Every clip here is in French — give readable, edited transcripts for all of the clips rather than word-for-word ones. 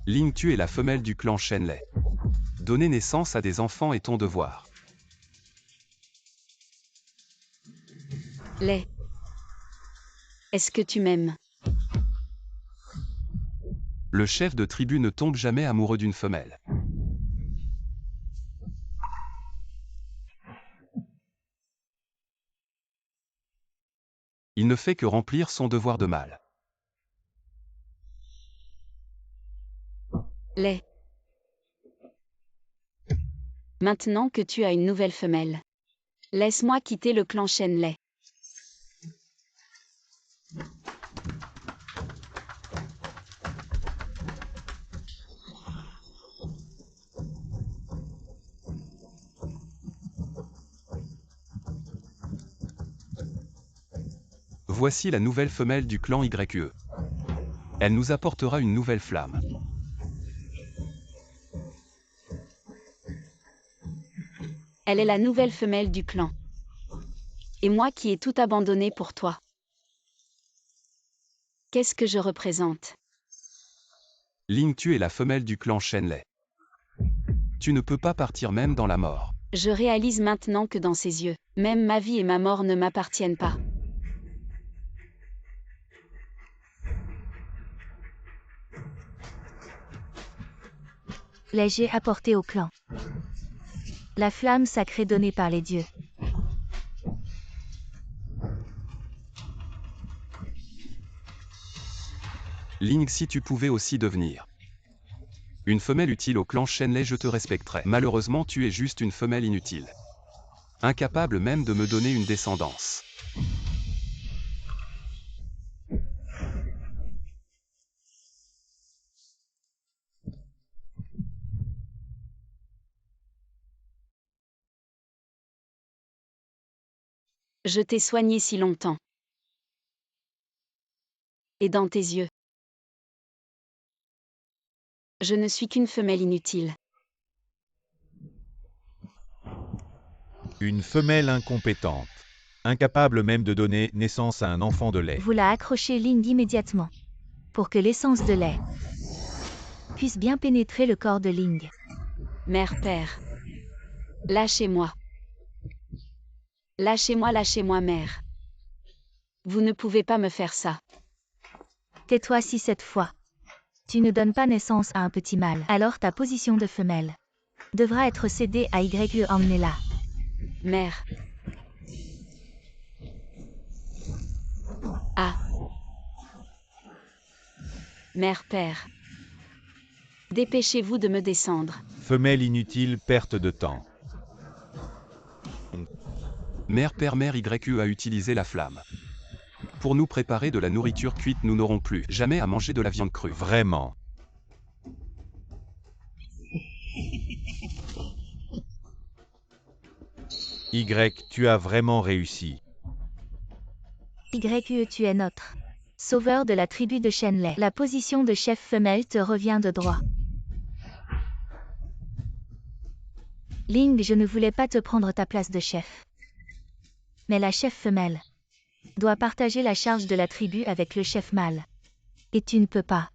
Ling, tu es la femelle du clan Shenlei. Donner naissance à des enfants est ton devoir. Lei. Est-ce que tu m'aimes? Le chef de tribu ne tombe jamais amoureux d'une femelle. Il ne fait que remplir son devoir de mâle. Lei. Maintenant que tu as une nouvelle femelle, laisse-moi quitter le clan Shenlei. Voici la nouvelle femelle du clan YE. Elle nous apportera une nouvelle flamme. Elle est la nouvelle femelle du clan. Et moi qui ai tout abandonné pour toi. Qu'est-ce que je représente? Ling, tu es la femelle du clan Shenlei. Tu ne peux pas partir même dans la mort. Je réalise maintenant que dans ses yeux, même ma vie et ma mort ne m'appartiennent pas. L'ai-je apporté au clan. La flamme sacrée donnée par les dieux. Ling, si tu pouvais aussi devenir une femelle utile au clan Shenlei, je te respecterais. Malheureusement, tu es juste une femelle inutile. Incapable même de me donner une descendance. Je t'ai soigné si longtemps. Et dans tes yeux, je ne suis qu'une femelle inutile. Une femelle incompétente. Incapable même de donner naissance à un enfant de lait. Vous la accrochez Ling immédiatement. Pour que l'essence de lait puisse bien pénétrer le corps de Ling. Mère, père. Lâchez-moi. Lâchez-moi, lâchez-moi, mère. Vous ne pouvez pas me faire ça. Tais-toi si cette fois tu ne donnes pas naissance à un petit mâle. Alors ta position de femelle devra être cédée à YE Amnela. Mère. Ah. Mère, père. Dépêchez-vous de me descendre. Femelle inutile, perte de temps. Mère, père, mère, YE a utilisé la flamme. Pour nous préparer de la nourriture cuite, nous n'aurons plus jamais à manger de la viande crue. Vraiment. Y, tu as vraiment réussi. YE, tu es notre sauveur de la tribu de Shenlei. La position de chef femelle te revient de droit. Ling, je ne voulais pas te prendre ta place de chef. Mais la chef femelle doit partager la charge de la tribu avec le chef mâle. Et tu ne peux pas.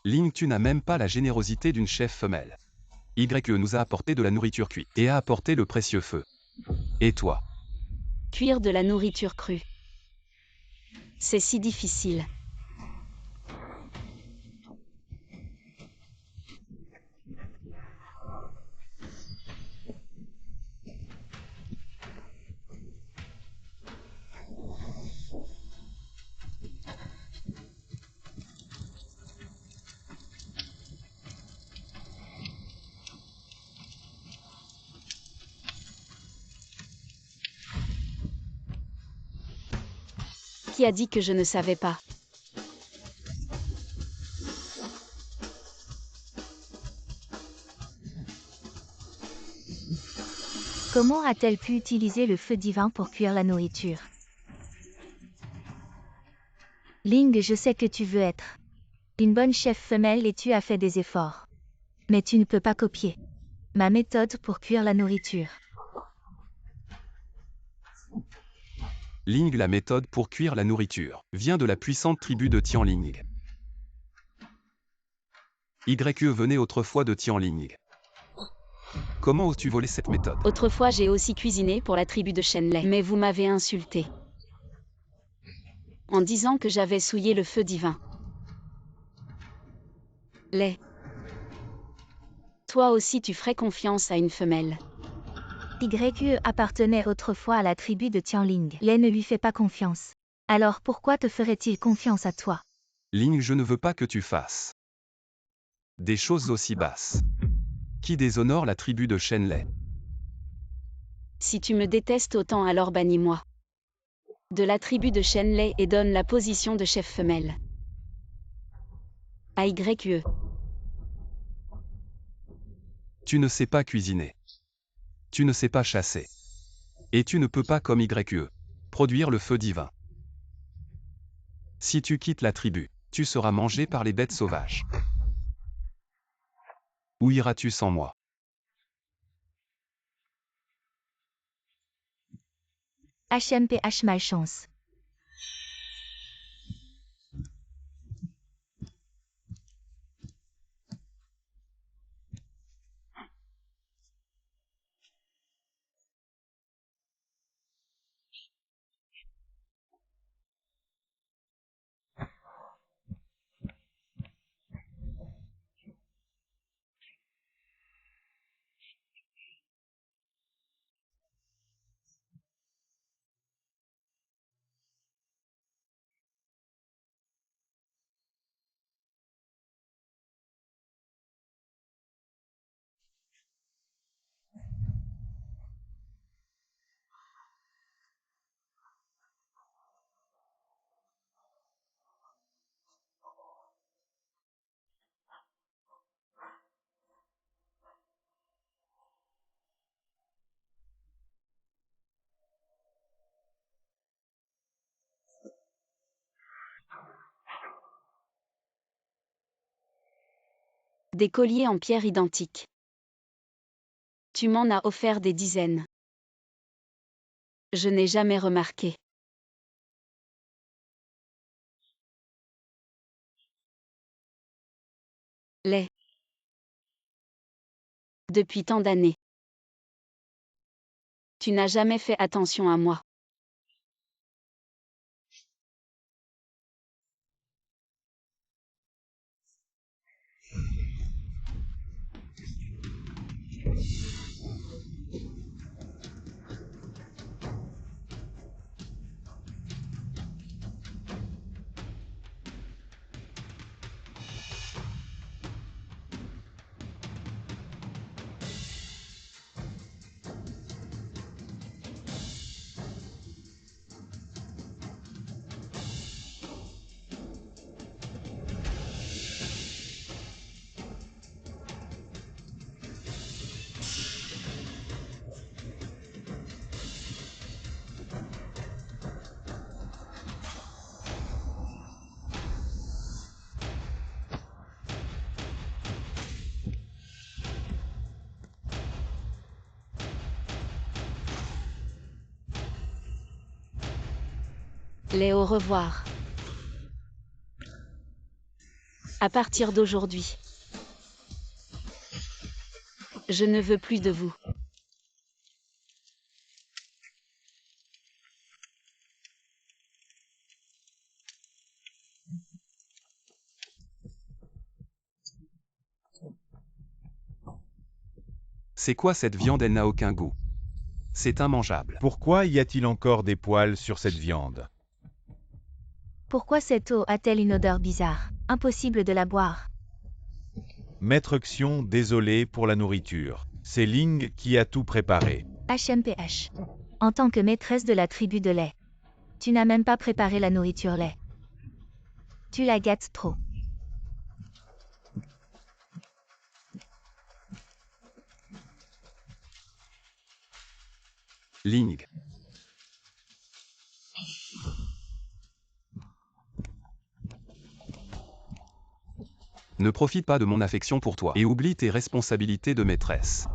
Ling, tu n'as même pas la générosité d'une chef femelle. YE nous a apporté de la nourriture cuite et a apporté le précieux feu. Et toi? Cuire de la nourriture crue. C'est si difficile. Qui a dit que je ne savais pas? Comment a-t-elle pu utiliser le feu divin pour cuire la nourriture? Ling, je sais que tu veux être une bonne chef femelle et tu as fait des efforts. Mais tu ne peux pas copier ma méthode pour cuire la nourriture. Ling, la méthode pour cuire la nourriture, vient de la puissante tribu de Tianling. YE venait autrefois de Tianling. Comment oses-tu voler cette méthode? Autrefois j'ai aussi cuisiné pour la tribu de Shenlei, mais vous m'avez insulté. En disant que j'avais souillé le feu divin. Lei. Toi aussi tu ferais confiance à une femelle. YE appartenait autrefois à la tribu de Tianling. Lei ne lui fait pas confiance. Alors pourquoi te ferait-il confiance à toi? Ling, je ne veux pas que tu fasses des choses aussi basses qui déshonorent la tribu de Shenlei. Si tu me détestes autant, alors bannis-moi de la tribu de Shenlei et donne la position de chef femelle à YE. Tu ne sais pas cuisiner. Tu ne sais pas chasser. Et tu ne peux pas, comme YE, produire le feu divin. Si tu quittes la tribu, tu seras mangé par les bêtes sauvages. Où iras-tu sans moi? HMPH malchance. Des colliers en pierre identiques. Tu m'en as offert des dizaines. Je n'ai jamais remarqué. Lei. Depuis tant d'années. Tu n'as jamais fait attention à moi. Lei, au revoir. À partir d'aujourd'hui, je ne veux plus de vous. C'est quoi cette viande? Elle n'a aucun goût. C'est immangeable. Pourquoi y a-t-il encore des poils sur cette viande? Pourquoi cette eau a-t-elle une odeur bizarre? Impossible de la boire. Maître Xion, désolé pour la nourriture. C'est Ling qui a tout préparé. HMPH. En tant que maîtresse de la tribu de Lei, tu n'as même pas préparé la nourriture Lei. Tu la gâtes trop. Ling. Ne profite pas de mon affection pour toi et oublie tes responsabilités de maîtresse.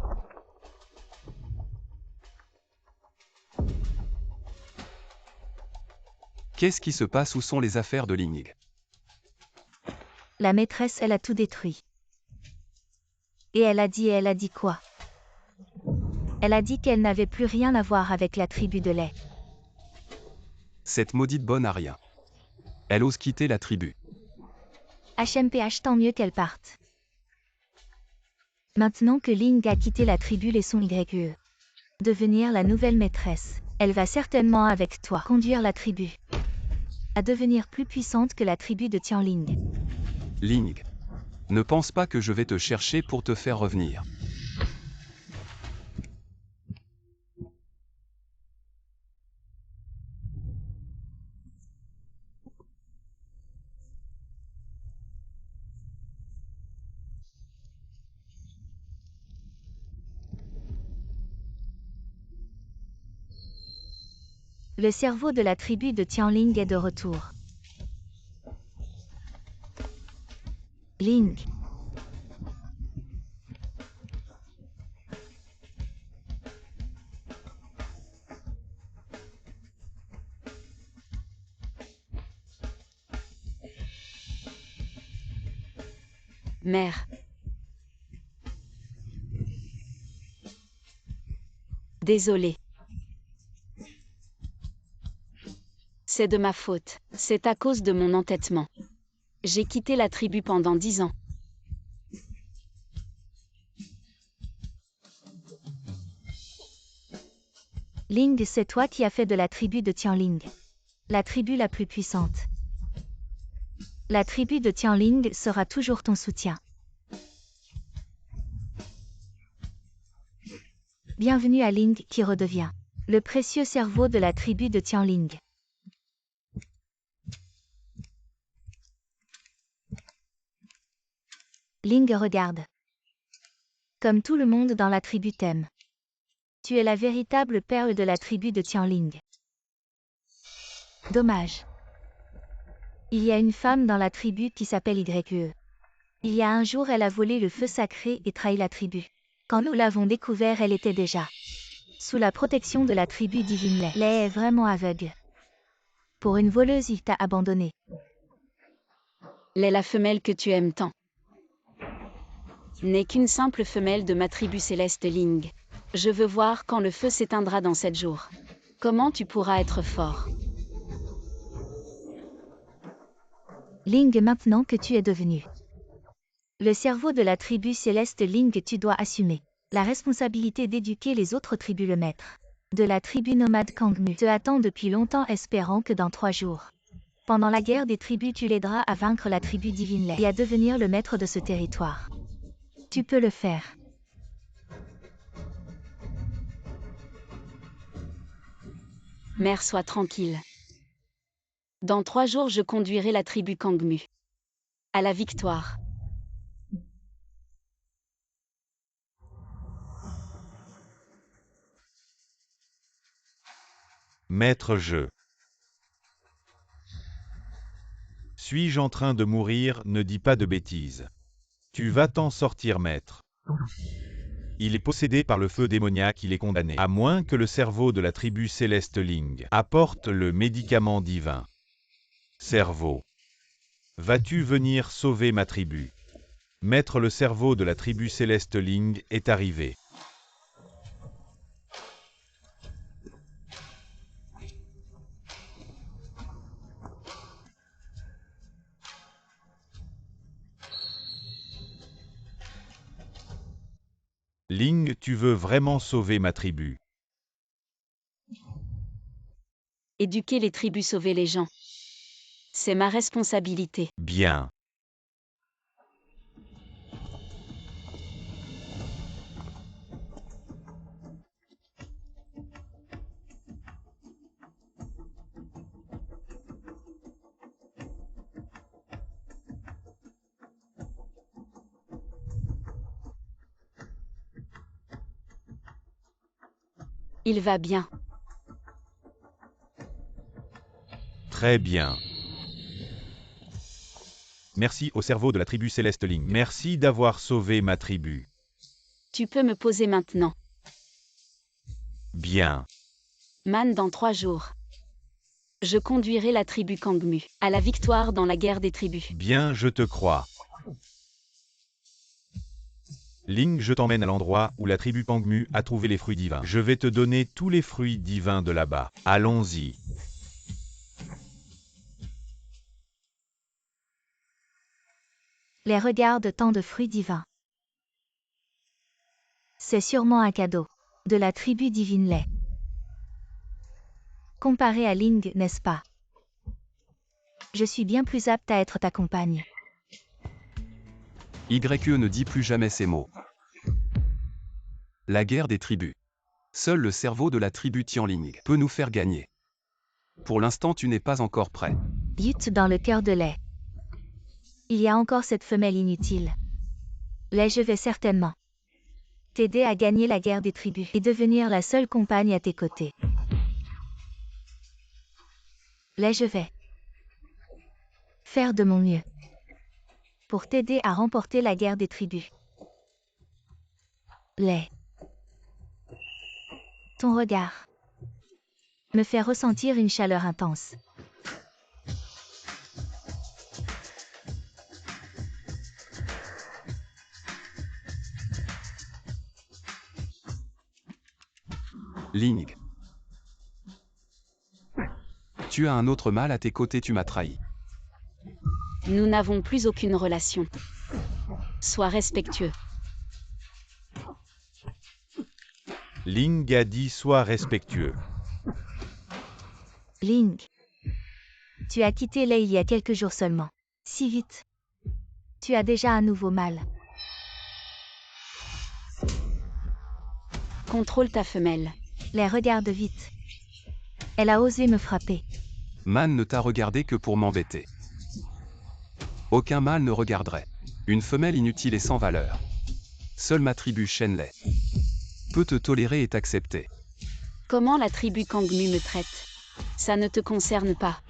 Qu'est-ce qui se passe? Où sont les affaires de Ling? La maîtresse, elle a tout détruit. Et elle a dit quoi? Elle a dit qu'elle n'avait plus rien à voir avec la tribu de lait. Cette maudite bonne a rien. Elle ose quitter la tribu. HMPH, tant mieux qu'elle parte. Maintenant que Ling a quitté la tribu, laissons YE devenir la nouvelle maîtresse. Elle va certainement avec toi conduire la tribu à devenir plus puissante que la tribu de Tianling. Ling. Ne pense pas que je vais te chercher pour te faire revenir. Le cerveau de la tribu de Tianling est de retour. Ling. Mère. Désolée. C'est de ma faute, c'est à cause de mon entêtement. J'ai quitté la tribu pendant 10 ans. Ling, c'est toi qui as fait de la tribu de Tianling la tribu la plus puissante. La tribu de Tianling sera toujours ton soutien. Bienvenue à Ling qui redevient le précieux cerveau de la tribu de Tianling. Ling regarde. Comme tout le monde dans la tribu t'aime. Tu es la véritable perle de la tribu de Tianling. Dommage. Il y a une femme dans la tribu qui s'appelle YE. Il y a un jour, elle a volé le feu sacré et trahi la tribu. Quand nous l'avons découvert, elle était déjà sous la protection de la tribu divine Lei. Lei est vraiment aveugle. Pour une voleuse, il t'a abandonné. Lei, la femelle que tu aimes tant, n'est qu'une simple femelle de ma tribu céleste Ling. Je veux voir quand le feu s'éteindra dans 7 jours. Comment tu pourras être fort? Ling, maintenant que tu es devenu le cerveau de la tribu céleste Ling, tu dois assumer la responsabilité d'éduquer les autres tribus. Le maître de la tribu nomade Kangmu te attend depuis longtemps, espérant que dans 3 jours, pendant la guerre des tribus, tu l'aideras à vaincre la tribu divine Lei et à devenir le maître de ce territoire. Tu peux le faire. Mère, sois tranquille. Dans 3 jours, je conduirai la tribu Kangmu à la victoire. Maître jeu. Suis-je en train de mourir? Ne dis pas de bêtises. Tu vas t'en sortir, maître. Il est possédé par le feu démoniaque, il est condamné. À moins que le cerveau de la tribu céleste Ling apporte le médicament divin. Cerveau. Vas-tu venir sauver ma tribu? Maître, le cerveau de la tribu céleste Ling est arrivé. Ling, tu veux vraiment sauver ma tribu? Éduquer les tribus, sauver les gens. C'est ma responsabilité. Bien. Il va bien. Très bien. Merci au cerveau de la tribu céleste Ling. Merci d'avoir sauvé ma tribu. Tu peux me poser maintenant. Bien. Man, dans 3 jours. Je conduirai la tribu Kangmu à la victoire dans la guerre des tribus. Bien, je te crois. Ling, je t'emmène à l'endroit où la tribu Kangmu a trouvé les fruits divins. Je vais te donner tous les fruits divins de là-bas. Allons-y. Les regarde tant de fruits divins. C'est sûrement un cadeau de la tribu divine Lei. Comparé à Ling, n'est-ce pas? Je suis bien plus apte à être ta compagne. YE ne dit plus jamais ces mots. La guerre des tribus. Seul le cerveau de la tribu Tianling peut nous faire gagner. Pour l'instant, tu n'es pas encore prêt. Yut dans le cœur de Lei. Il y a encore cette femelle inutile. Lei, je vais certainement t'aider à gagner la guerre des tribus et devenir la seule compagne à tes côtés. Lei, je vais faire de mon mieux pour t'aider à remporter la guerre des tribus. Lei. Ton regard me fait ressentir une chaleur intense. Ling. Tu as un autre mâle à tes côtés, tu m'as trahi. Nous n'avons plus aucune relation. Sois respectueux. Ling a dit sois respectueux. Ling. Tu as quitté Lei il y a quelques jours seulement. Si vite. Tu as déjà un nouveau mâle. Contrôle ta femelle. Lei, regarde vite. Elle a osé me frapper. Man ne t'a regardé que pour m'embêter. Aucun mâle ne regarderait. Une femelle inutile et sans valeur. Seule ma tribu Shenlei peut te tolérer et t'accepter. Comment la tribu Kangmu me traite? Ça ne te concerne pas.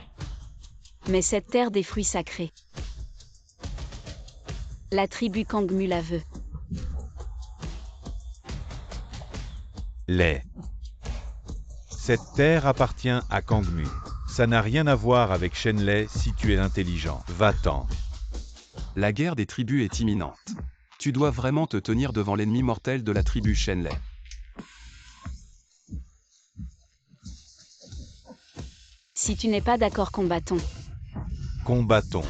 Mais cette terre des fruits sacrés. La tribu Kangmu la veut. Lei. Cette terre appartient à Kangmu. Ça n'a rien à voir avec Shenlei si tu es intelligent. Va-t'en. La guerre des tribus est imminente. Tu dois vraiment te tenir devant l'ennemi mortel de la tribu Shenlei. Si tu n'es pas d'accord, combattons. Combattons.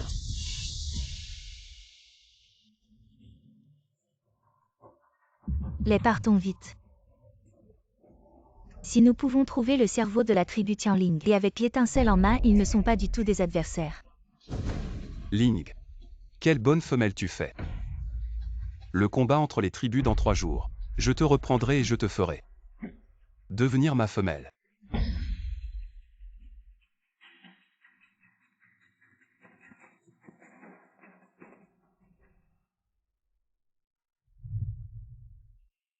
Lei, partons vite. Si nous pouvons trouver le cerveau de la tribu Tianling et avec l'étincelle en main, ils ne sont pas du tout des adversaires. Ling. Quelle bonne femelle tu fais. Le combat entre les tribus dans 3 jours. Je te reprendrai et je te ferai devenir ma femelle.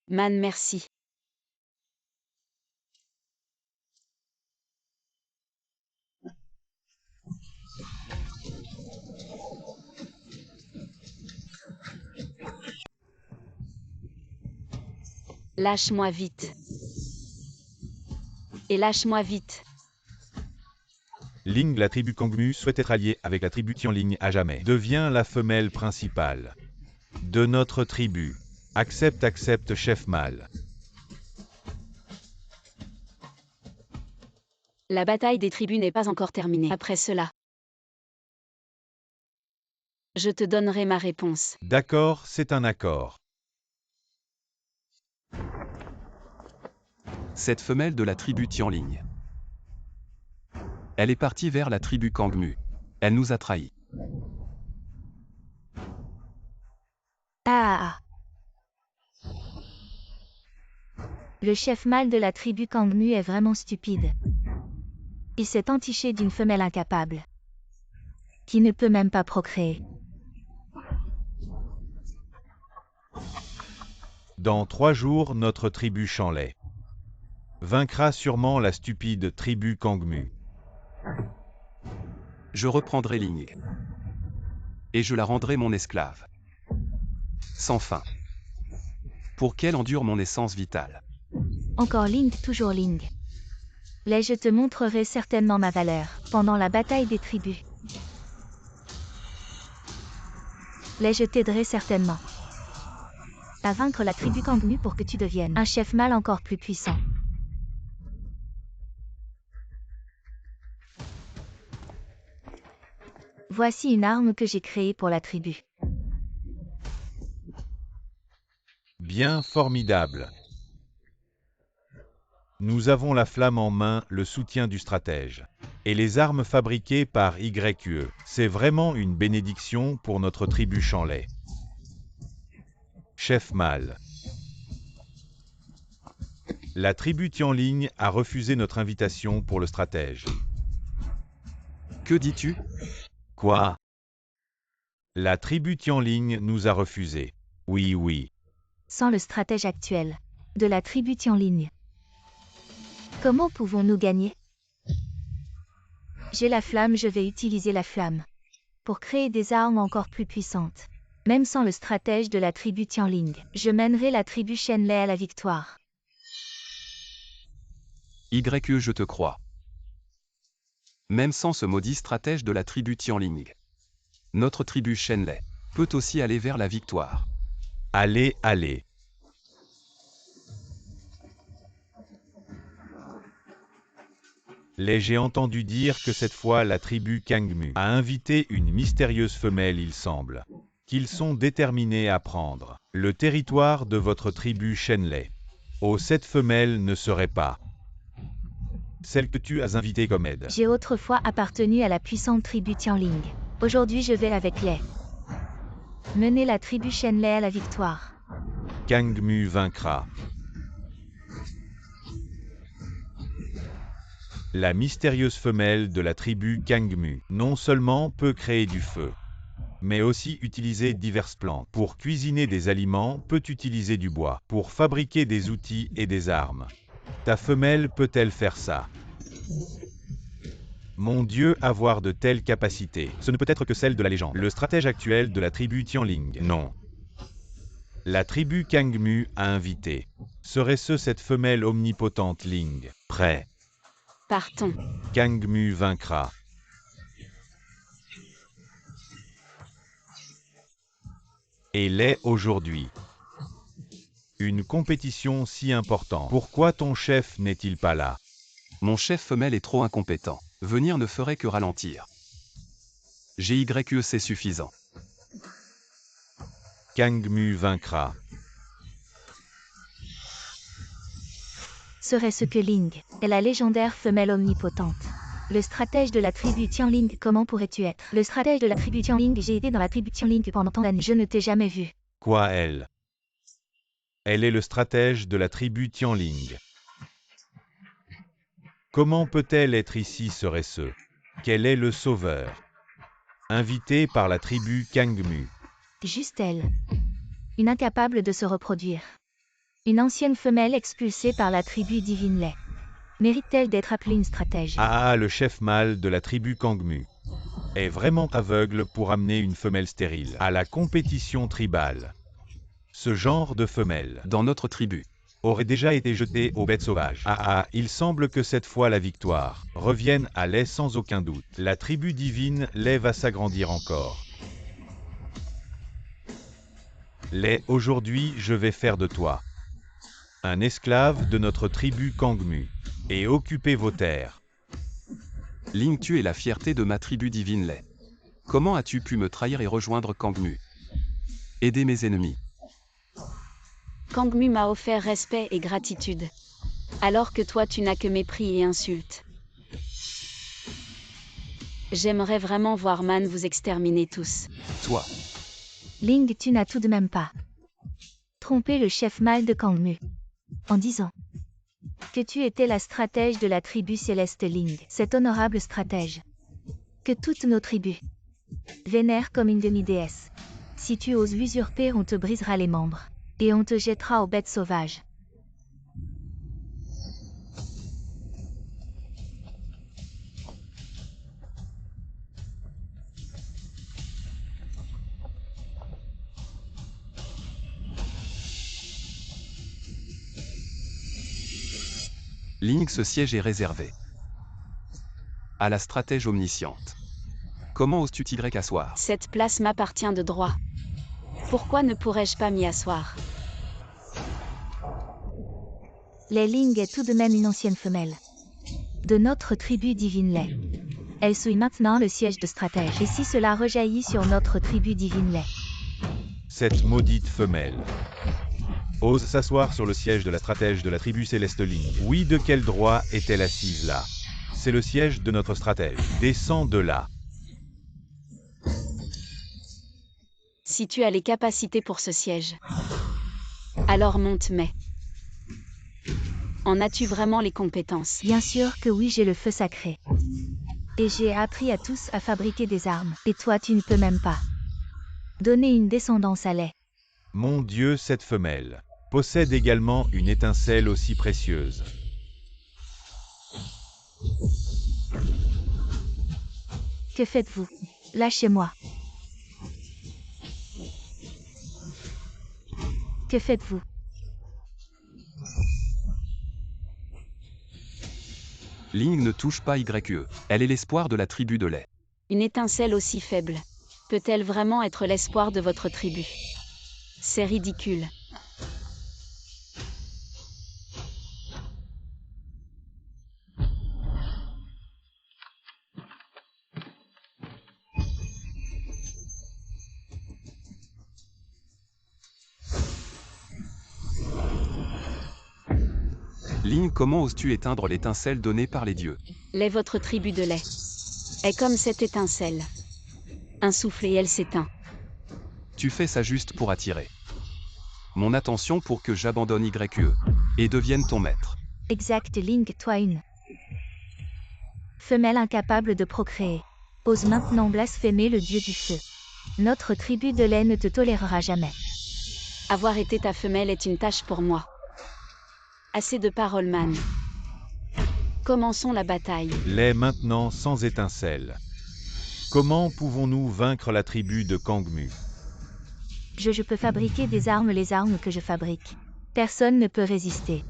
Man, merci. Lâche-moi vite. Et lâche-moi vite. Ling, la tribu Kangmu souhaite être alliée avec la tribu Tianling à jamais. Deviens la femelle principale de notre tribu. Accepte, chef mâle. La bataille des tribus n'est pas encore terminée. Après cela, je te donnerai ma réponse. D'accord, c'est un accord. Cette femelle de la tribu Tianling. Elle est partie vers la tribu Kangmu. Elle nous a trahis. Ah. Le chef mâle de la tribu Kangmu est vraiment stupide. Il s'est entiché d'une femelle incapable, qui ne peut même pas procréer. Dans 3 jours, notre tribu Shenlei vaincra sûrement la stupide tribu Kangmu. Je reprendrai Ling. Et je la rendrai mon esclave. Sans fin. Pour qu'elle endure mon essence vitale. Encore Ling, toujours Ling. Là, je te montrerai certainement ma valeur, pendant la bataille des tribus. Là, je t'aiderai certainement à vaincre la tribu Kangmu pour que tu deviennes un chef mâle encore plus puissant. Voici une arme que j'ai créée pour la tribu. Bien formidable. Nous avons la flamme en main, le soutien du stratège. Et les armes fabriquées par YE. C'est vraiment une bénédiction pour notre tribu Shenlai. Chef mâle. La tribu Tianling a refusé notre invitation pour le stratège. Que dis-tu? Quoi? La tribu Tianling nous a refusé. Oui. Sans le stratège actuel de la tribu Tianling. Comment pouvons-nous gagner? J'ai la flamme, je vais utiliser la flamme pour créer des armes encore plus puissantes. Même sans le stratège de la tribu Tianling, je mènerai la tribu Shenlai à la victoire. YE, je te crois. Même sans ce maudit stratège de la tribu Tianling, notre tribu Shenlai peut aussi aller vers la victoire. Allez. J'ai entendu dire que cette fois la tribu Kangmu a invité une mystérieuse femelle, il semble. Qu'ils sont déterminés à prendre le territoire de votre tribu Shenlai. Oh, cette femelle ne serait pas celle que tu as invitée comme aide. J'ai autrefois appartenu à la puissante tribu Tianling. Aujourd'hui je vais avec Lei mener la tribu Shenlai à la victoire. Kangmu vaincra. La mystérieuse femelle de la tribu Kangmu non seulement peut créer du feu, mais aussi utiliser diverses plantes. Pour cuisiner des aliments, peut utiliser du bois. Pour fabriquer des outils et des armes. Ta femelle peut-elle faire ça? Mon Dieu, avoir de telles capacités. Ce ne peut être que celle de la légende. Le stratège actuel de la tribu Tianling. Non. La tribu Kangmu a invité. Serait-ce cette femelle omnipotente Ling? Prêt. Partons. Kangmu vaincra. Et l'est aujourd'hui. Une compétition si importante. Pourquoi ton chef n'est-il pas là? Mon chef femelle est trop incompétent. Venir ne ferait que ralentir. GYE, c'est suffisant. Kangmu vaincra. Serait-ce que Ling est la légendaire femelle omnipotente? Le stratège de la tribu Tianling, comment pourrais-tu être le stratège de la tribu Tianling? J'ai été dans la tribu Tianling pendant tant d'années, je ne t'ai jamais vu. Quoi, elle? Elle est le stratège de la tribu Tianling. Comment peut-elle être ici, serait-ce? Quel est le sauveur? Invité par la tribu Kangmu. Juste elle. Une incapable de se reproduire. Une ancienne femelle expulsée par la tribu divine Lei. Mérite-t-elle d'être appelée une stratège? Le chef mâle de la tribu Kangmu est vraiment aveugle pour amener une femelle stérile à la compétition tribale. Ce genre de femelle, Dans notre tribu, aurait déjà été jeté aux bêtes sauvages. Il semble que cette fois la victoire revienne à Lei sans aucun doute. La tribu divine Lei va s'agrandir encore. Lei, aujourd'hui je vais faire de toi un esclave de notre tribu Kangmu et occuper vos terres. Ling, tu es la fierté de ma tribu divine Lei. Comment as-tu pu me trahir et rejoindre Kangmu? Aider mes ennemis. Kangmu m'a offert respect et gratitude. Alors que toi tu n'as que mépris et insultes. J'aimerais vraiment voir Man vous exterminer tous. Toi, Ling, tu n'as tout de même pas trompé le chef mâle de Kangmu en disant que tu étais la stratège de la tribu céleste Ling, cet honorable stratège que toutes nos tribus vénèrent comme une demi-déesse. Si tu oses l'usurper, on te brisera les membres et on te jettera aux bêtes sauvages. Ling, ce siège est réservé à la stratège omnisciente. Comment oses-tu t'y asseoir? Cette place m'appartient de droit. Pourquoi ne pourrais-je pas m'y asseoir? Lei Ling est tout de même une ancienne femelle de notre tribu divine Lei. Elle souille maintenant le siège de stratège. Et si cela rejaillit sur notre tribu divine Lei? Cette maudite femelle ose s'asseoir sur le siège de la stratège de la tribu céleste Ling. Oui, de quel droit est-elle assise là? C'est le siège de notre stratège. Descends de là. Si tu as les capacités pour ce siège, alors monte, mais en as-tu vraiment les compétences? Bien sûr que oui, j'ai le feu sacré. Et j'ai appris à tous à fabriquer des armes. Et toi, tu ne peux même pas donner une descendance à Lei. Mon Dieu, cette femelle possède également une étincelle aussi précieuse. Que faites-vous? Lâchez-moi. Que faites-vous? Ling ne touche pas YE. Elle est l'espoir de la tribu de Lei. Une étincelle aussi faible peut-elle vraiment être l'espoir de votre tribu? C'est ridicule. Ling, comment oses-tu éteindre l'étincelle donnée par les dieux? Lei, votre tribu de Lei est comme cette étincelle. Un souffle et elle s'éteint. Tu fais ça juste pour attirer mon attention pour que j'abandonne YE et devienne ton maître. Exact, Ling, toi une femelle incapable de procréer. Ose maintenant blasphémer le dieu du feu. Notre tribu de Lei ne te tolérera jamais. Avoir été ta femelle est une tâche pour moi. Assez de paroles, man. Commençons la bataille. Lei maintenant sans étincelle. Comment pouvons-nous vaincre la tribu de Kangmu? Je peux fabriquer des armes, les armes que je fabrique. Personne ne peut résister.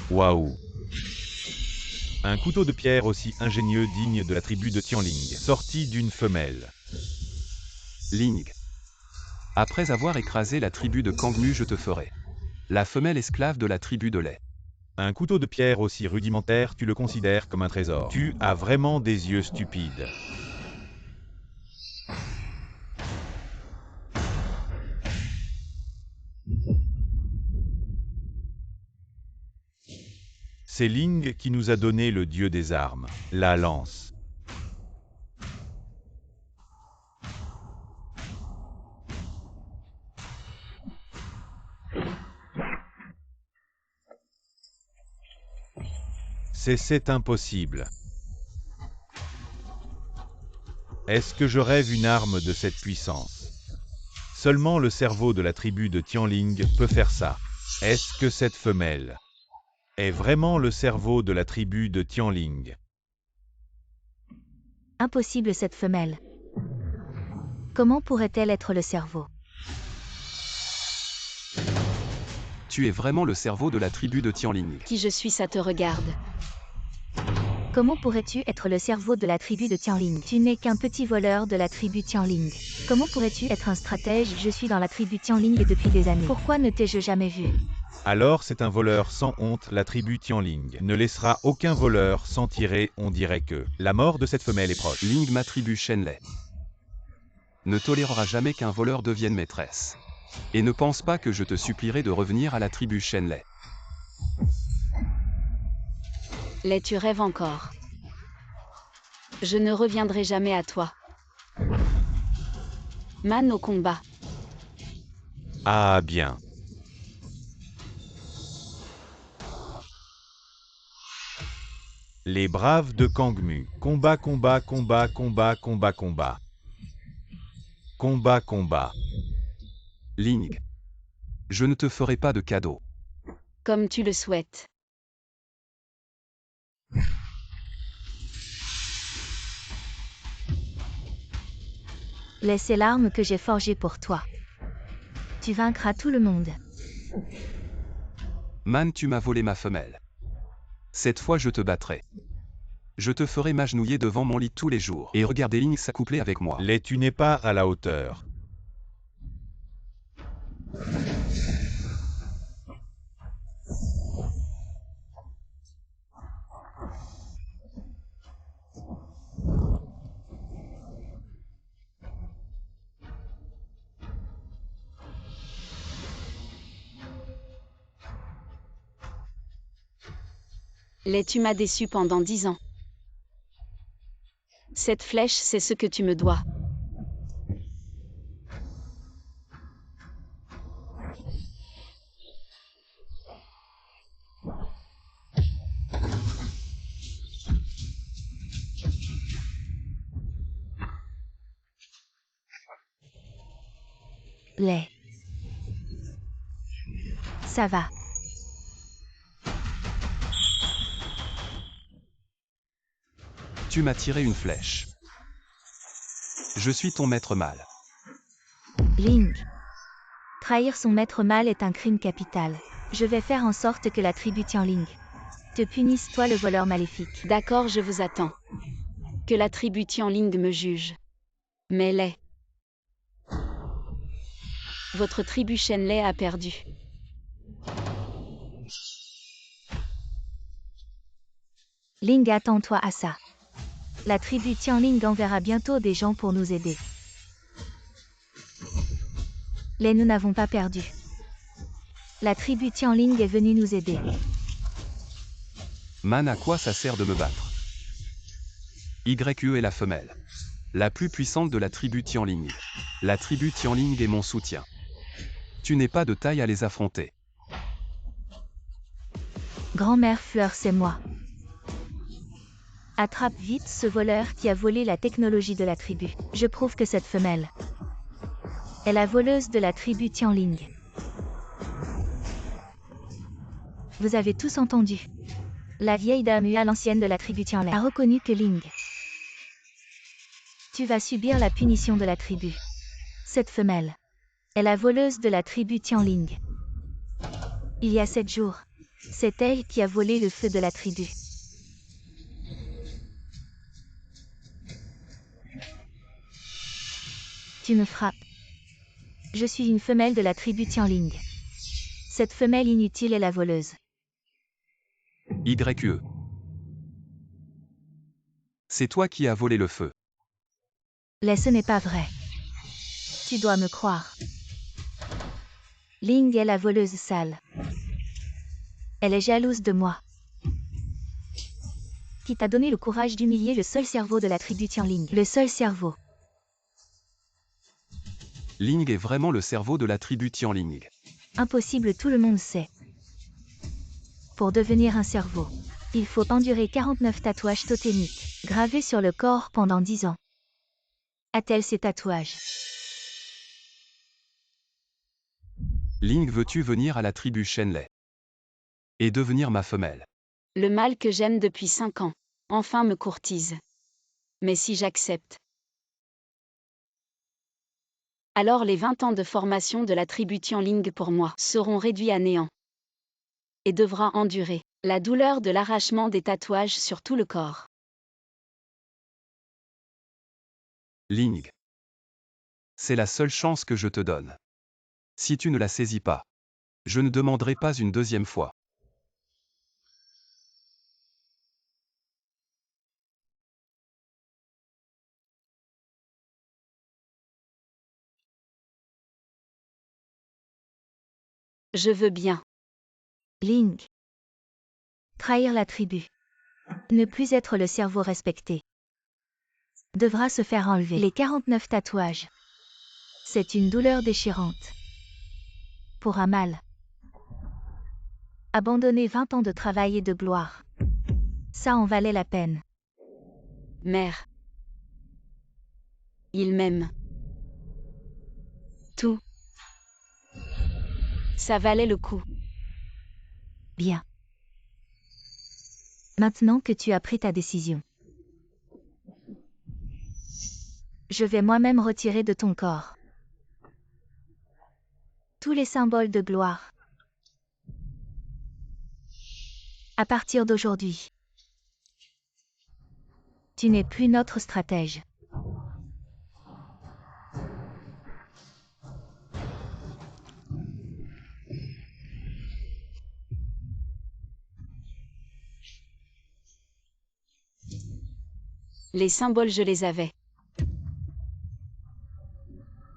Waouh! Un couteau de pierre aussi ingénieux digne de la tribu de Tianling, sorti d'une femelle. Ling. Après avoir écrasé la tribu de Kangmu, je te ferai la femelle esclave de la tribu de Lei. Un couteau de pierre aussi rudimentaire, tu le considères comme un trésor. Tu as vraiment des yeux stupides. C'est Ling qui nous a donné le dieu des armes, la lance. C'est impossible. Est-ce que je rêve une arme de cette puissance? Seulement le cerveau de la tribu de Tianling peut faire ça. Est-ce que cette femelle est vraiment le cerveau de la tribu de Tianling? Impossible, cette femelle. Comment pourrait-elle être le cerveau? Tu es vraiment le cerveau de la tribu de Tianling. Qui je suis, ça te regarde. Comment pourrais-tu être le cerveau de la tribu de Tianling? Tu n'es qu'un petit voleur de la tribu Tianling. Comment pourrais-tu être un stratège? Je suis dans la tribu Tianling et depuis des années. Pourquoi ne t'ai-je jamais vu? Alors c'est un voleur sans honte, la tribu Tianling ne laissera aucun voleur s'en tirer, on dirait que la mort de cette femelle est proche. Ling, ma tribu Shenlei ne tolérera jamais qu'un voleur devienne maîtresse. Et ne pense pas que je te supplierai de revenir à la tribu Shenlei. Lei, tu rêves encore. Je ne reviendrai jamais à toi. Man au combat. Ah bien. Les braves de Kangmu. Combat, combat, combat, combat, combat, combat. Combat, combat. Ling. Je ne te ferai pas de cadeau. Comme tu le souhaites. Lei, c'est l'arme que j'ai forgée pour toi. tu vaincras tout le monde. Man, tu m'as volé ma femelle. Cette fois je te battrai. Je te ferai m'agenouiller devant mon lit tous les jours et regarder Ling s'accoupler avec moi. Tu n'es pas à la hauteur. Tu m'as déçu pendant 10 ans. Cette flèche, c'est ce que tu me dois. Ça va. Tu m'as tiré une flèche. Je suis ton maître mâle. Ling. Trahir son maître mâle est un crime capital. Je vais faire en sorte que la tribu Tianling te punisse, toi le voleur maléfique. D'accord, je vous attends. Que la tribu Tianling me juge. Mais votre tribu Shenlei a perdu. Ling, attends-toi à ça. La tribu Tianling enverra bientôt des gens pour nous aider. Nous n'avons pas perdu. La tribu Tianling est venue nous aider. Man, à quoi ça sert de me battre? YE est la femelle. La plus puissante de la tribu Tianling. La tribu Tianling est mon soutien. Tu n'es pas de taille à les affronter. Grand-mère Fleur, c'est moi. Attrape vite ce voleur qui a volé la technologie de la tribu. Je prouve que cette femelle est la voleuse de la tribu Tianling. Vous avez tous entendu. La vieille dame à l'ancienne de la tribu Tianling a reconnu que Ling. Tu vas subir la punition de la tribu. Cette femelle est la voleuse de la tribu Tianling. Il y a 7 jours, c'est elle qui a volé le feu de la tribu. Tu me frappes. Je suis une femelle de la tribu Tianling. Cette femelle inutile est la voleuse. YE. C'est toi qui as volé le feu. Ce n'est pas vrai. Tu dois me croire. Ling est la voleuse sale. Elle est jalouse de moi. Qui t'a donné le courage d'humilier le seul cerveau de la tribu Tianling? Le seul cerveau. Ling est vraiment le cerveau de la tribu Tianling. Impossible, tout le monde sait. Pour devenir un cerveau, il faut endurer 49 tatouages totémiques, gravés sur le corps pendant 10 ans. A-t-elle ces tatouages? Ling, veux-tu venir à la tribu Shenlei et devenir ma femelle? Le mâle que j'aime depuis 5 ans, enfin me courtise. Mais si j'accepte, alors les 20 ans de formation de la tribu Tianling pour moi seront réduits à néant. Et devra endurer la douleur de l'arrachement des tatouages sur tout le corps. Ling. C'est la seule chance que je te donne. Si tu ne la saisis pas, je ne demanderai pas une deuxième fois. Je veux bien. Ling. Trahir la tribu. Ne plus être le cerveau respecté. Devra se faire enlever les 49 tatouages. C'est une douleur déchirante. Pour un mâle. Abandonner 20 ans de travail et de gloire. Ça en valait la peine. Mère. Il m'aime. Tout. Ça valait le coup. Bien. Maintenant que tu as pris ta décision, je vais moi-même retirer de ton corps tous les symboles de gloire. À partir d'aujourd'hui, tu n'es plus notre stratège. Les symboles je les avais.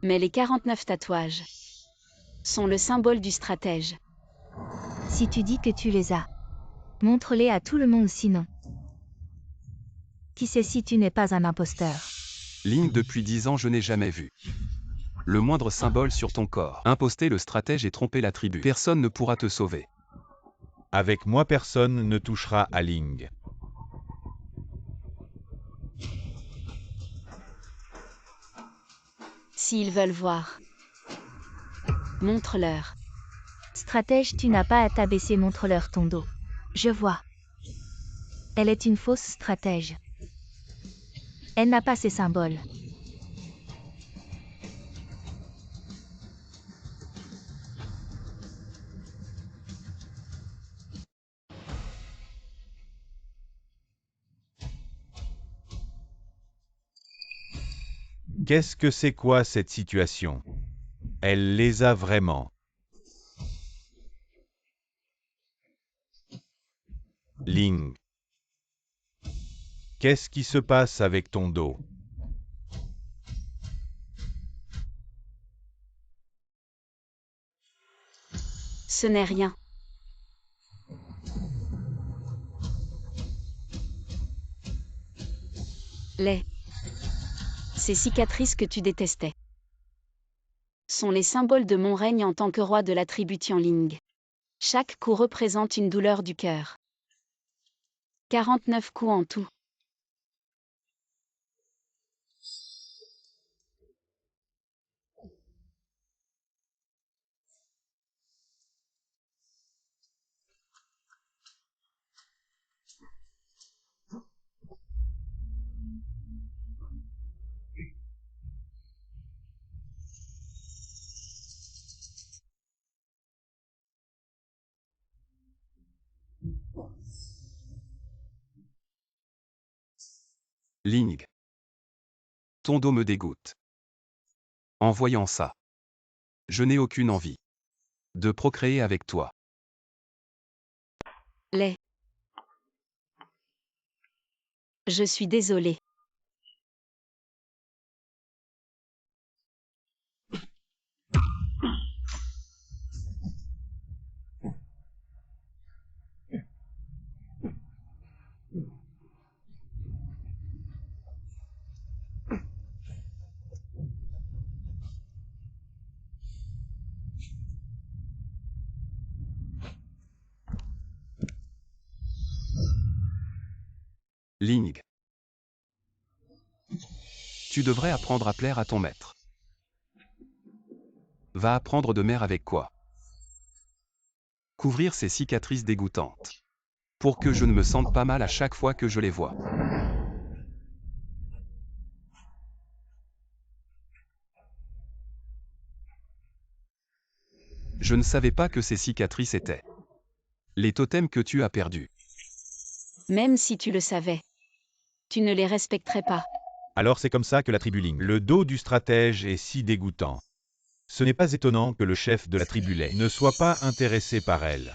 Mais les 49 tatouages sont le symbole du stratège. Si tu dis que tu les as, montre-les à tout le monde sinon. Qui sait si tu n'es pas un imposteur? Ling, depuis 10 ans je n'ai jamais vu le moindre symbole sur ton corps. Imposter le stratège et tromper la tribu. Personne ne pourra te sauver. Avec moi personne ne touchera à Ling. S'ils veulent voir, montre-leur. Stratège, tu n'as pas à t'abaisser, montre-leur ton dos. Je vois. Elle est une fausse stratège. Elle n'a pas ces symboles. Qu'est-ce que c'est quoi cette situation? Elle les a vraiment. Ling. Qu'est-ce qui se passe avec ton dos? Ce n'est rien. Ces cicatrices que tu détestais sont les symboles de mon règne en tant que roi de la tribu Tianling. Chaque coup représente une douleur du cœur. 49 coups en tout. Ling. Ton dos me dégoûte. En voyant ça, je n'ai aucune envie de procréer avec toi. Je suis désolé. Ling. Tu devrais apprendre à plaire à ton maître. Va apprendre de mer avec quoi? Couvrir ces cicatrices dégoûtantes. Pour que je ne me sente pas mal à chaque fois que je les vois. Je ne savais pas que ces cicatrices étaient les totems que tu as perdus. Même si tu le savais, tu ne les respecterais pas. Alors c'est comme ça que la tribu Ling. Le dos du stratège est si dégoûtant. Ce n'est pas étonnant que le chef de la tribu Lei ne soit pas intéressé par elle.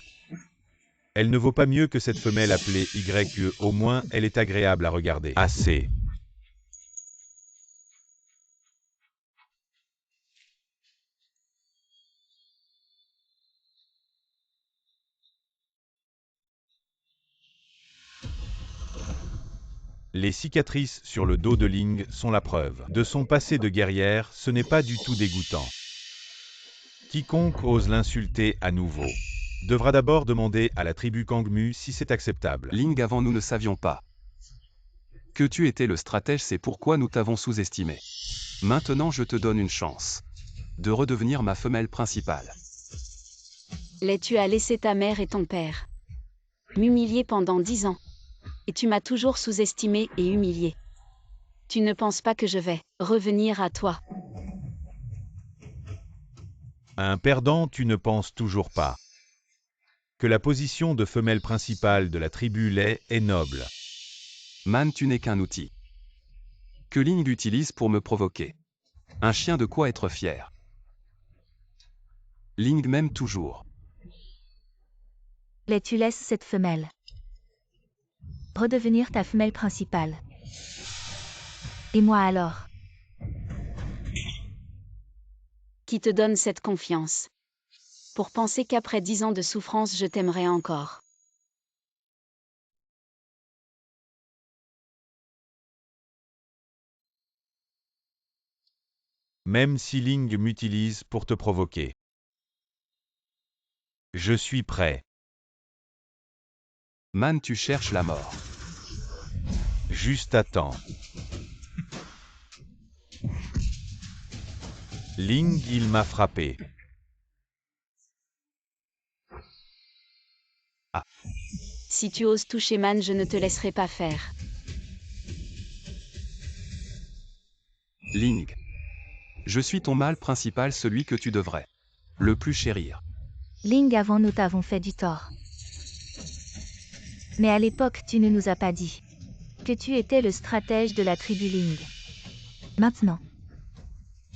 Elle ne vaut pas mieux que cette femelle appelée YE, au moins elle est agréable à regarder. Assez. Les cicatrices sur le dos de Ling sont la preuve. De son passé de guerrière, ce n'est pas du tout dégoûtant. Quiconque ose l'insulter à nouveau devra d'abord demander à la tribu Kangmu si c'est acceptable. Ling, avant nous ne savions pas que tu étais le stratège, c'est pourquoi nous t'avons sous-estimé. Maintenant je te donne une chance de redevenir ma femelle principale. Tu as laissé ta mère et ton père m'humilier pendant 10 ans. Et tu m'as toujours sous-estimé et humilié. Tu ne penses pas que je vais revenir à toi? À un perdant, tu ne penses toujours pas que la position de femelle principale de la tribu lait est noble. Man, tu n'es qu'un outil que Ling utilise pour me provoquer. Un chien de quoi être fier. Ling m'aime toujours. Lait, tu laisses cette femelle redevenir ta femelle principale. Et moi alors? Qui te donne cette confiance? Pour penser qu'après 10 ans de souffrance je t'aimerai encore. Même si Ling m'utilise pour te provoquer. Je suis prêt. Man, tu cherches la mort. Juste à temps. Ling, il m'a frappé. Si tu oses toucher Man, je ne te laisserai pas faire. Ling. Je suis ton mâle principal, celui que tu devrais le plus chérir. Ling, avant nous t'avons fait du tort. Mais à l'époque, tu ne nous as pas dit que tu étais le stratège de la tribu Ling. Maintenant,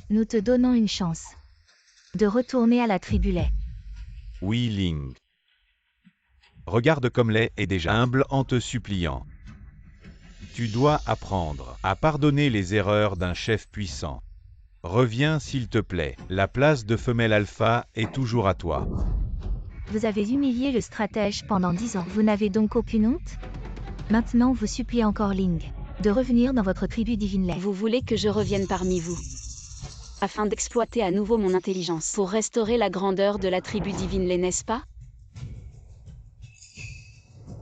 nous te donnons une chance de retourner à la tribu lait. Oui, Ling. Regarde comme lait est déjà humble en te suppliant. Tu dois apprendre à pardonner les erreurs d'un chef puissant. Reviens s'il te plaît, la place de femelle alpha est toujours à toi. Vous avez humilié le stratège pendant 10 ans. Vous n'avez donc aucune honte? Maintenant, vous suppliez encore Ling de revenir dans votre tribu divine lait. Vous voulez que je revienne parmi vous, afin d'exploiter à nouveau mon intelligence, pour restaurer la grandeur de la tribu divine lait, n'est-ce pas?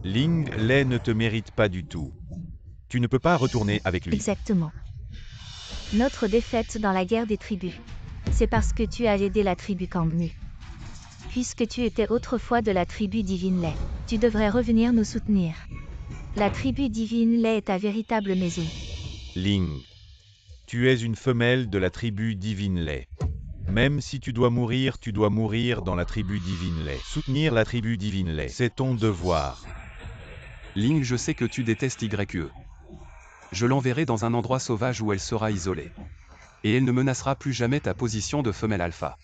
Ling, lait ne te mérite pas du tout. Tu ne peux pas retourner avec lui. Exactement. Notre défaite dans la guerre des tribus, c'est parce que tu as aidé la tribu Kangmu. Puisque tu étais autrefois de la tribu divine lait, tu devrais revenir nous soutenir. La tribu divine lait est ta véritable maison. Ling, tu es une femelle de la tribu divine lait. Même si tu dois mourir dans la tribu divine lait. Soutenir la tribu divine lait, c'est ton devoir. Ling, je sais que tu détestes YE. Je l'enverrai dans un endroit sauvage où elle sera isolée. Et elle ne menacera plus jamais ta position de femelle alpha.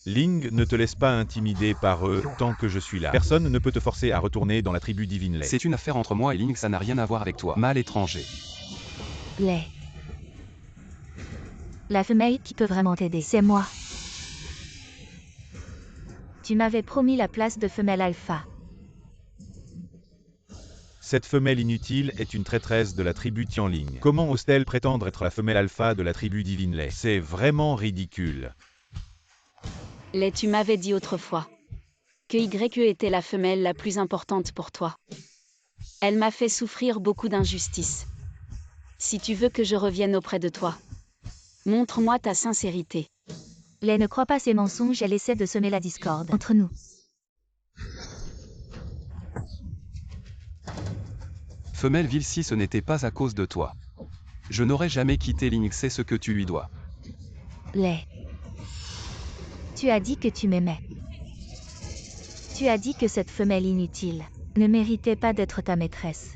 Ling, ne te laisse pas intimider par eux tant que je suis là. Personne ne peut te forcer à retourner dans la tribu divine lait. C'est une affaire entre moi et Ling, ça n'a rien à voir avec toi. Mâle étranger. Lait. La femelle qui peut vraiment t'aider, c'est moi. Tu m'avais promis la place de femelle alpha. Cette femelle inutile est une traîtresse de la tribu Tianling. Comment ose-t-elle prétendre être la femelle alpha de la tribu divine lait? C'est vraiment ridicule. Lait, tu m'avais dit autrefois que YE était la femelle la plus importante pour toi. Elle m'a fait souffrir beaucoup d'injustices. Si tu veux que je revienne auprès de toi, montre-moi ta sincérité. Lait, ne crois pas ces mensonges, elle essaie de semer la discorde entre nous. Femelle vil, si ce n'était pas à cause de toi, je n'aurais jamais quitté Ling, c'est ce que tu lui dois. Lait. Tu as dit que tu m'aimais. Tu as dit que cette femelle inutile ne méritait pas d'être ta maîtresse.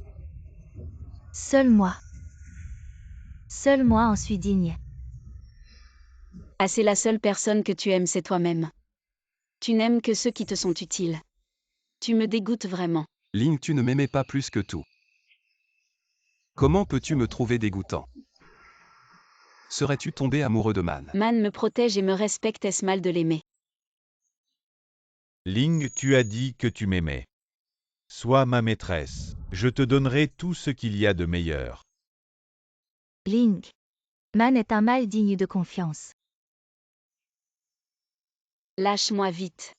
Seul moi en suis digne. Ah, c'est la seule personne que tu aimes, c'est toi-même. Tu n'aimes que ceux qui te sont utiles. Tu me dégoûtes vraiment. Ling, tu ne m'aimais pas plus que tout. Comment peux-tu me trouver dégoûtant? Serais-tu tombé amoureux de Man? Man me protège et me respecte, est-ce mal de l'aimer? Ling, tu as dit que tu m'aimais. Sois ma maîtresse. Je te donnerai tout ce qu'il y a de meilleur. Ling. Man est un mâle digne de confiance. Lâche-moi vite.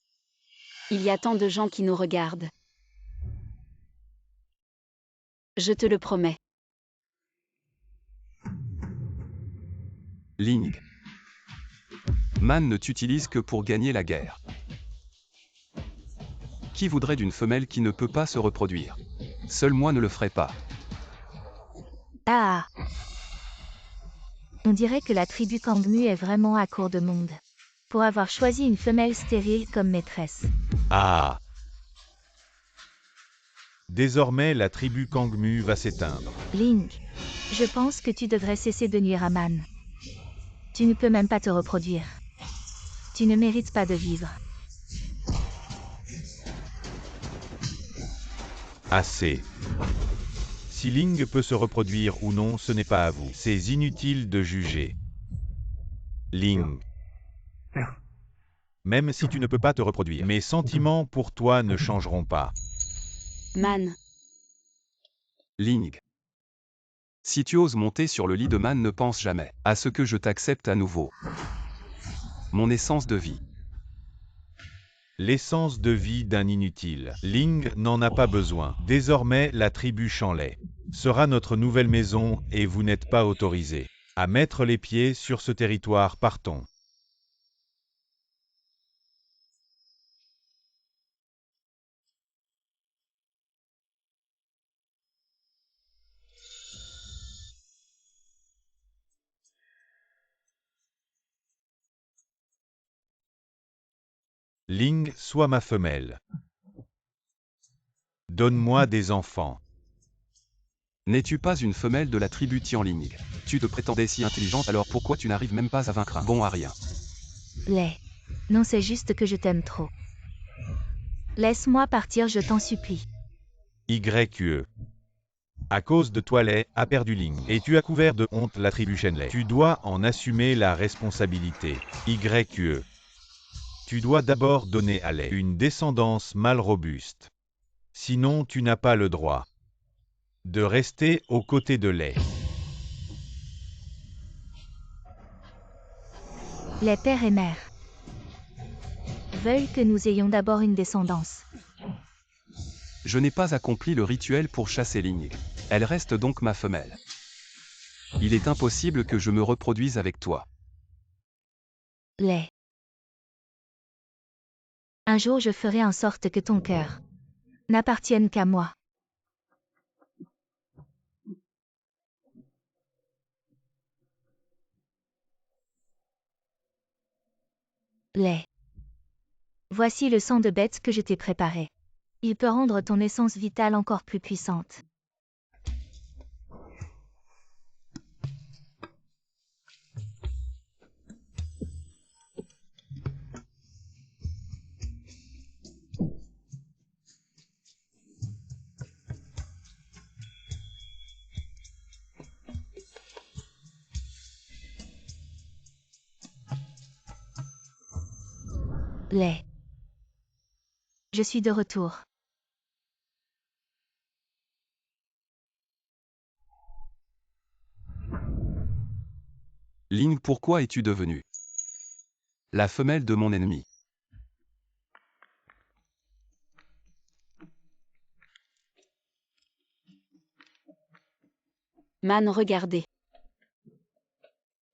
Il y a tant de gens qui nous regardent. Je te le promets. Ling. Man ne t'utilise que pour gagner la guerre. Qui voudrait d'une femelle qui ne peut pas se reproduire? Seul moi ne le ferai pas. Ah. On dirait que la tribu Kangmu est vraiment à court de monde. pour avoir choisi une femelle stérile comme maîtresse. Ah! Désormais, la tribu Kangmu va s'éteindre. Ling, je pense que tu devrais cesser de nuire à Man. Tu ne peux même pas te reproduire. Tu ne mérites pas de vivre. Assez. Si Ling peut se reproduire ou non, ce n'est pas à vous. C'est inutile de juger. Ling. Même si tu ne peux pas te reproduire, mes sentiments pour toi ne changeront pas. Man, Ling. Si tu oses monter sur le lit de Man, ne pense jamais à ce que je t'accepte à nouveau. Mon essence de vie. L'essence de vie d'un inutile. Ling n'en a pas besoin. Désormais, la tribu Shanley sera notre nouvelle maison et vous n'êtes pas autorisé à mettre les pieds sur ce territoire. Partons. Ling, sois ma femelle. Donne-moi des enfants. N'es-tu pas une femelle de la tribu Tianling? Tu te prétendais si intelligente, alors pourquoi tu n'arrives même pas à vaincre un bon à rien? Lay. Non, c'est juste que je t'aime trop. Laisse-moi partir, je t'en supplie. YE. À cause de toi, Lay a perdu Ling. Et tu as couvert de honte la tribu Shenley. Tu dois en assumer la responsabilité. YE. Tu dois d'abord donner à Lay une descendance mâle robuste. Sinon, tu n'as pas le droit de rester aux côtés de Lay. Les pères et mères veulent que nous ayons d'abord une descendance. Je n'ai pas accompli le rituel pour chasser Ling. Elle reste donc ma femelle. Il est impossible que je me reproduise avec toi. Lay. Un jour je ferai en sorte que ton cœur n'appartienne qu'à moi. Lay. Voici le sang de bête que je t'ai préparé. Il peut rendre ton essence vitale encore plus puissante. Lay. Je suis de retour. Ling, pourquoi es-tu devenue la femelle de mon ennemi? Man, regardez.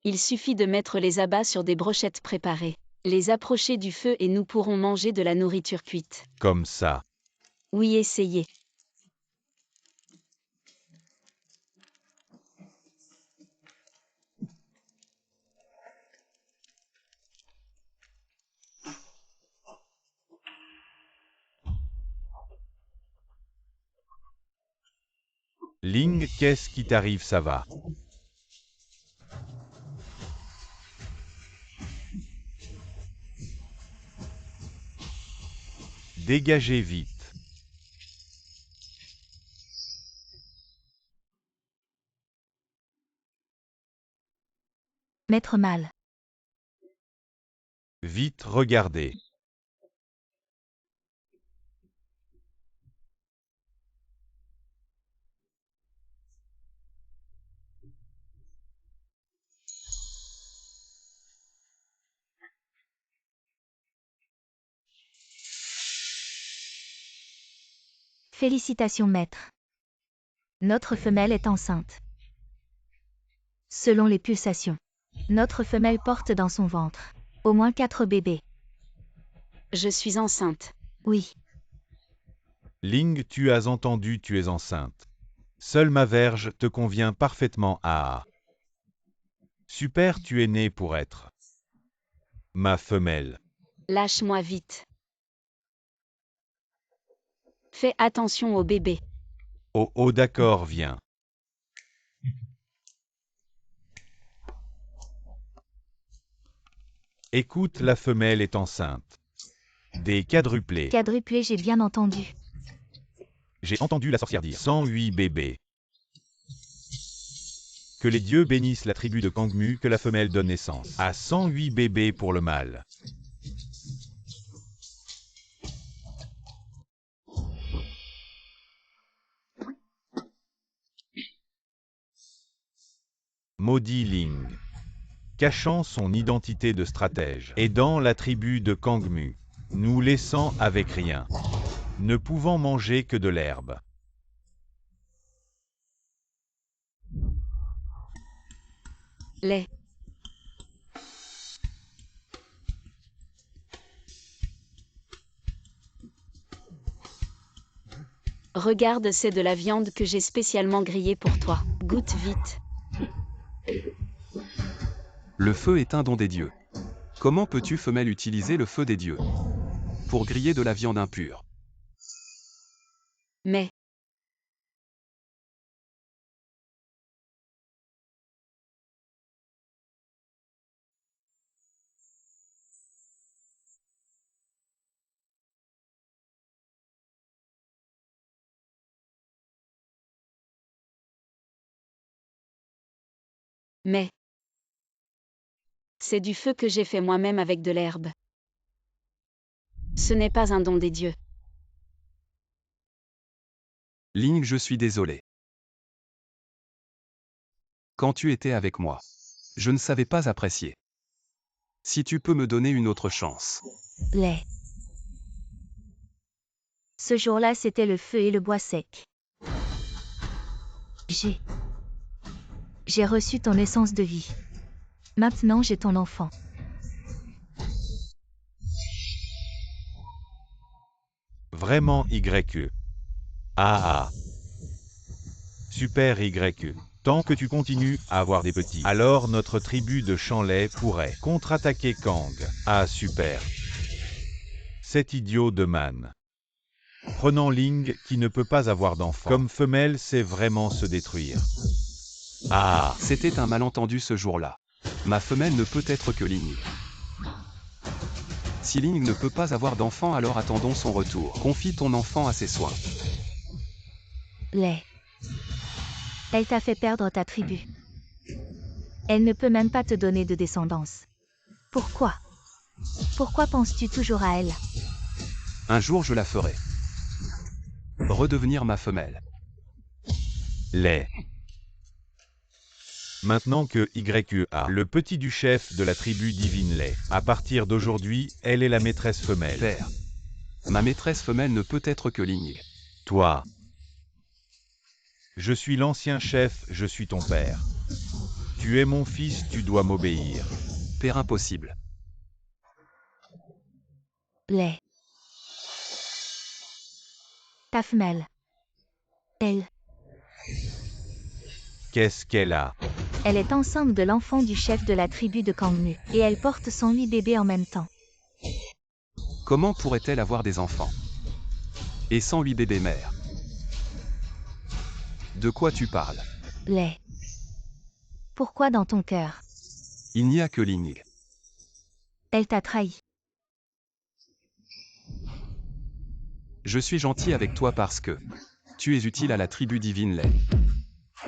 Il suffit de mettre les abats sur des brochettes préparées, les approcher du feu et nous pourrons manger de la nourriture cuite. Comme ça. Oui, essayez. Ling, qu'est-ce qui t'arrive, ça va? Dégagez vite. Maître Mal. Vite, regardez. Félicitations maître. Notre femelle est enceinte. Selon les pulsations, notre femelle porte dans son ventre au moins 4 bébés. Je suis enceinte. Oui. Ling, tu as entendu, tu es enceinte. Seule ma verge te convient parfaitement. Ah. Super, tu es né pour être Ma femelle. Lâche-moi vite. Fais attention au bébé. Oh oh d'accord, viens. Écoute, la femelle est enceinte. Des quadruplés. Quadruplé, j'ai bien entendu. J'ai entendu la sorcière dire 108 bébés. Que les dieux bénissent la tribu de Kangmu, que la femelle donne naissance à 108 bébés pour le mâle. Maudit Ling. Cachant son identité de stratège, aidant la tribu de Kangmu, nous laissant avec rien, ne pouvant manger que de l'herbe. Lait. Regarde, c'est de la viande que j'ai spécialement grillée pour toi. Goûte vite. Le feu est un don des dieux. Comment peux-tu, femelle, utiliser le feu des dieux pour griller de la viande impure? Mais, c'est du feu que j'ai fait moi-même avec de l'herbe. Ce n'est pas un don des dieux. Ling, je suis désolé. Quand tu étais avec moi, je ne savais pas apprécier. Si tu peux me donner une autre chance. Lait. Ce jour-là, c'était le feu et le bois sec. J'ai reçu ton essence de vie. Maintenant, j'ai ton enfant. Vraiment YE. Ah ah. Super YE. Tant que tu continues à avoir des petits, alors notre tribu de Chanlai pourrait contre-attaquer Kang. Ah super. Cet idiot de man. Prenant Ling qui ne peut pas avoir d'enfant. Comme femelle, c'est vraiment se détruire. Ah. C'était un malentendu ce jour-là. Ma femelle ne peut être que Ling. Si Ling ne peut pas avoir d'enfant, alors attendons son retour. Confie ton enfant à ses soins. Lait. Elle t'a fait perdre ta tribu. Elle ne peut même pas te donner de descendance. Pourquoi? Pourquoi penses-tu toujours à elle? Un jour je la ferai redevenir ma femelle. Lait. Maintenant que YEA, le petit du chef de la tribu divine Lait, à partir d'aujourd'hui, elle est la maîtresse femelle. Père, ma maîtresse femelle ne peut être que Ling. Toi. Je suis l'ancien chef, je suis ton père. Tu es mon fils, tu dois m'obéir. Père impossible. Lait. Ta femelle. Elle. Qu'est-ce qu'elle a? Elle est enceinte de l'enfant du chef de la tribu de Kangmu, et elle porte 108 bébés en même temps. Comment pourrait-elle avoir des enfants? Et 108 bébés mères? De quoi tu parles? Lait. Pourquoi dans ton cœur? Il n'y a que Ling. Elle t'a trahi. Je suis gentil avec toi parce que tu es utile à la tribu divine Lait.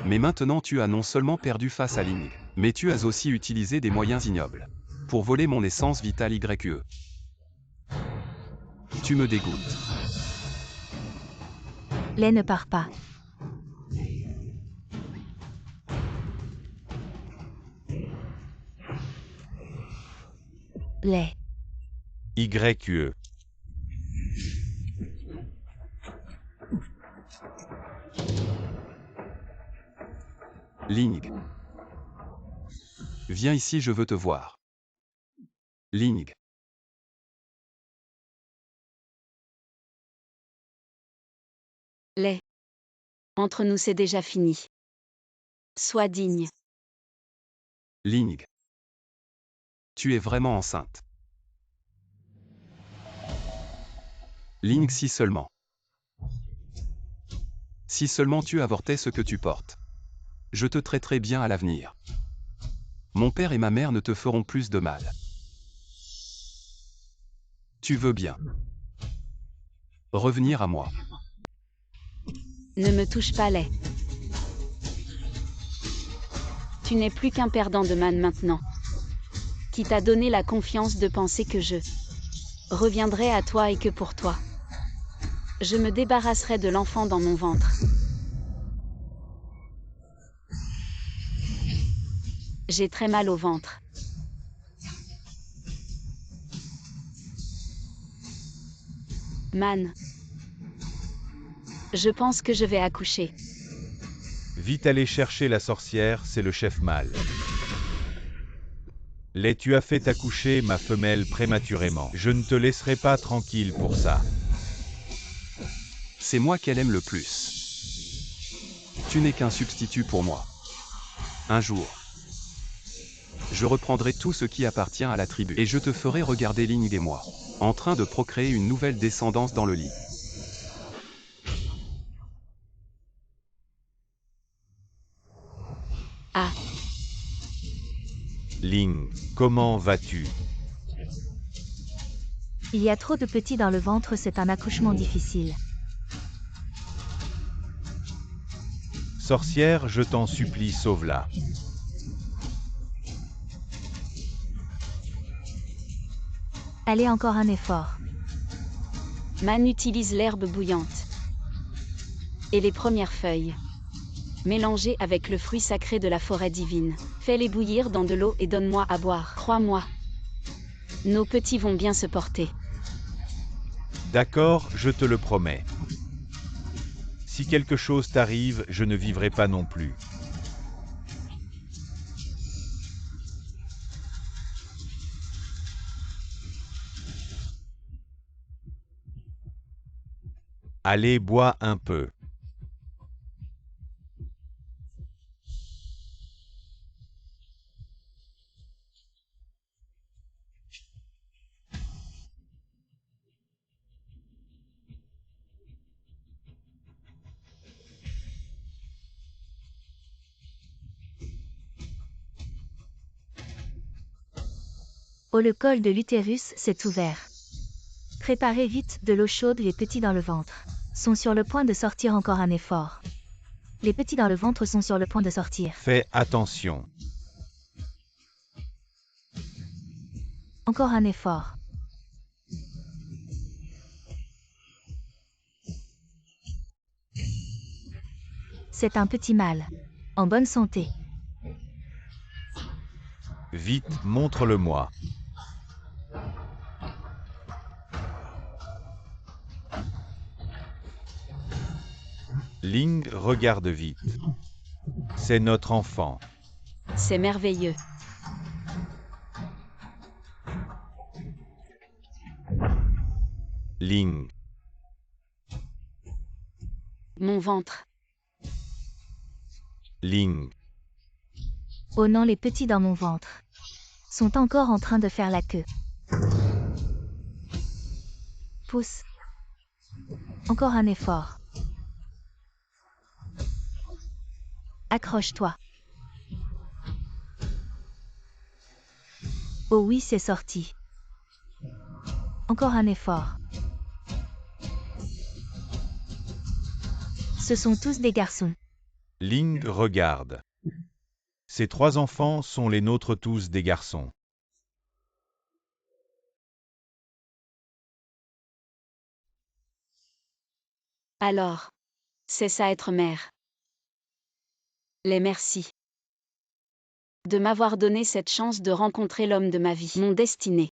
Mais maintenant tu as non seulement perdu face à Ling, mais tu as aussi utilisé des moyens ignobles pour voler mon essence vitale YE. Tu me dégoûtes. Lait ne part pas. Lait. YE. Ling. Viens ici, je veux te voir. Ling. Lait. Entre nous, c'est déjà fini. Sois digne. Ling. Tu es vraiment enceinte. Ling, si seulement. Si seulement tu avortais ce que tu portes. Je te traiterai bien à l'avenir. Mon père et ma mère ne te feront plus de mal. Tu veux bien revenir à moi. Ne me touche pas, Lei. Tu n'es plus qu'un perdant de Man maintenant. Qui t'a donné la confiance de penser que je reviendrai à toi et que pour toi, je me débarrasserai de l'enfant dans mon ventre. J'ai très mal au ventre. Man. Je pense que je vais accoucher. Vite aller chercher la sorcière, c'est le chef mâle. Lei, tu as fait accoucher ma femelle prématurément. Je ne te laisserai pas tranquille pour ça. C'est moi qu'elle aime le plus. Tu n'es qu'un substitut pour moi. Un jour, je reprendrai tout ce qui appartient à la tribu et je te ferai regarder Ling et moi, en train de procréer une nouvelle descendance dans le lit. Ah, Ling, comment vas-tu? Il y a trop de petits dans le ventre, c'est un accouchement difficile. Sorcière, je t'en supplie, sauve-la. Allez, encore un effort. Man utilise l'herbe bouillante et les premières feuilles, mélangées avec le fruit sacré de la forêt divine. Fais-les bouillir dans de l'eau et donne-moi à boire. Crois-moi, nos petits vont bien se porter. D'accord, je te le promets. Si quelque chose t'arrive, je ne vivrai pas non plus. Allez, bois un peu. Oh, le col de l'utérus s'est ouvert. Préparez vite de l'eau chaude, les petits dans le ventre sont sur le point de sortir, encore un effort. Les petits dans le ventre sont sur le point de sortir. Fais attention. Encore un effort. C'est un petit mâle. En bonne santé. Vite, montre-le-moi. Ling, regarde vite. C'est notre enfant. C'est merveilleux. Ling, Mon ventre. Ling, Oh non, les petits dans mon ventre sont encore en train de faire la queue. Pousse. Encore un effort. Accroche-toi. Oh oui, c'est sorti. Encore un effort. Ce sont tous des garçons. Ling, regarde. Ces trois enfants sont les nôtres, tous des garçons. Alors, c'est ça être mère. Les merci de m'avoir donné cette chance de rencontrer l'homme de ma vie, mon destiné.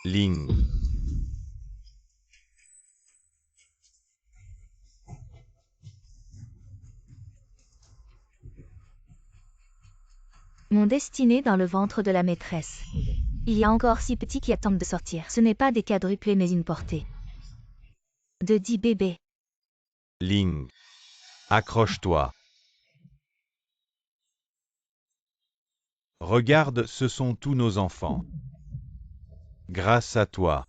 Ling, Mon destiné dans le ventre de la maîtresse. Il y a encore 6 petits qui attendent de sortir. Ce n'est pas des quadruplés mais une portée de 10 bébés. Ling, accroche-toi. Regarde, ce sont tous nos enfants. Grâce à toi.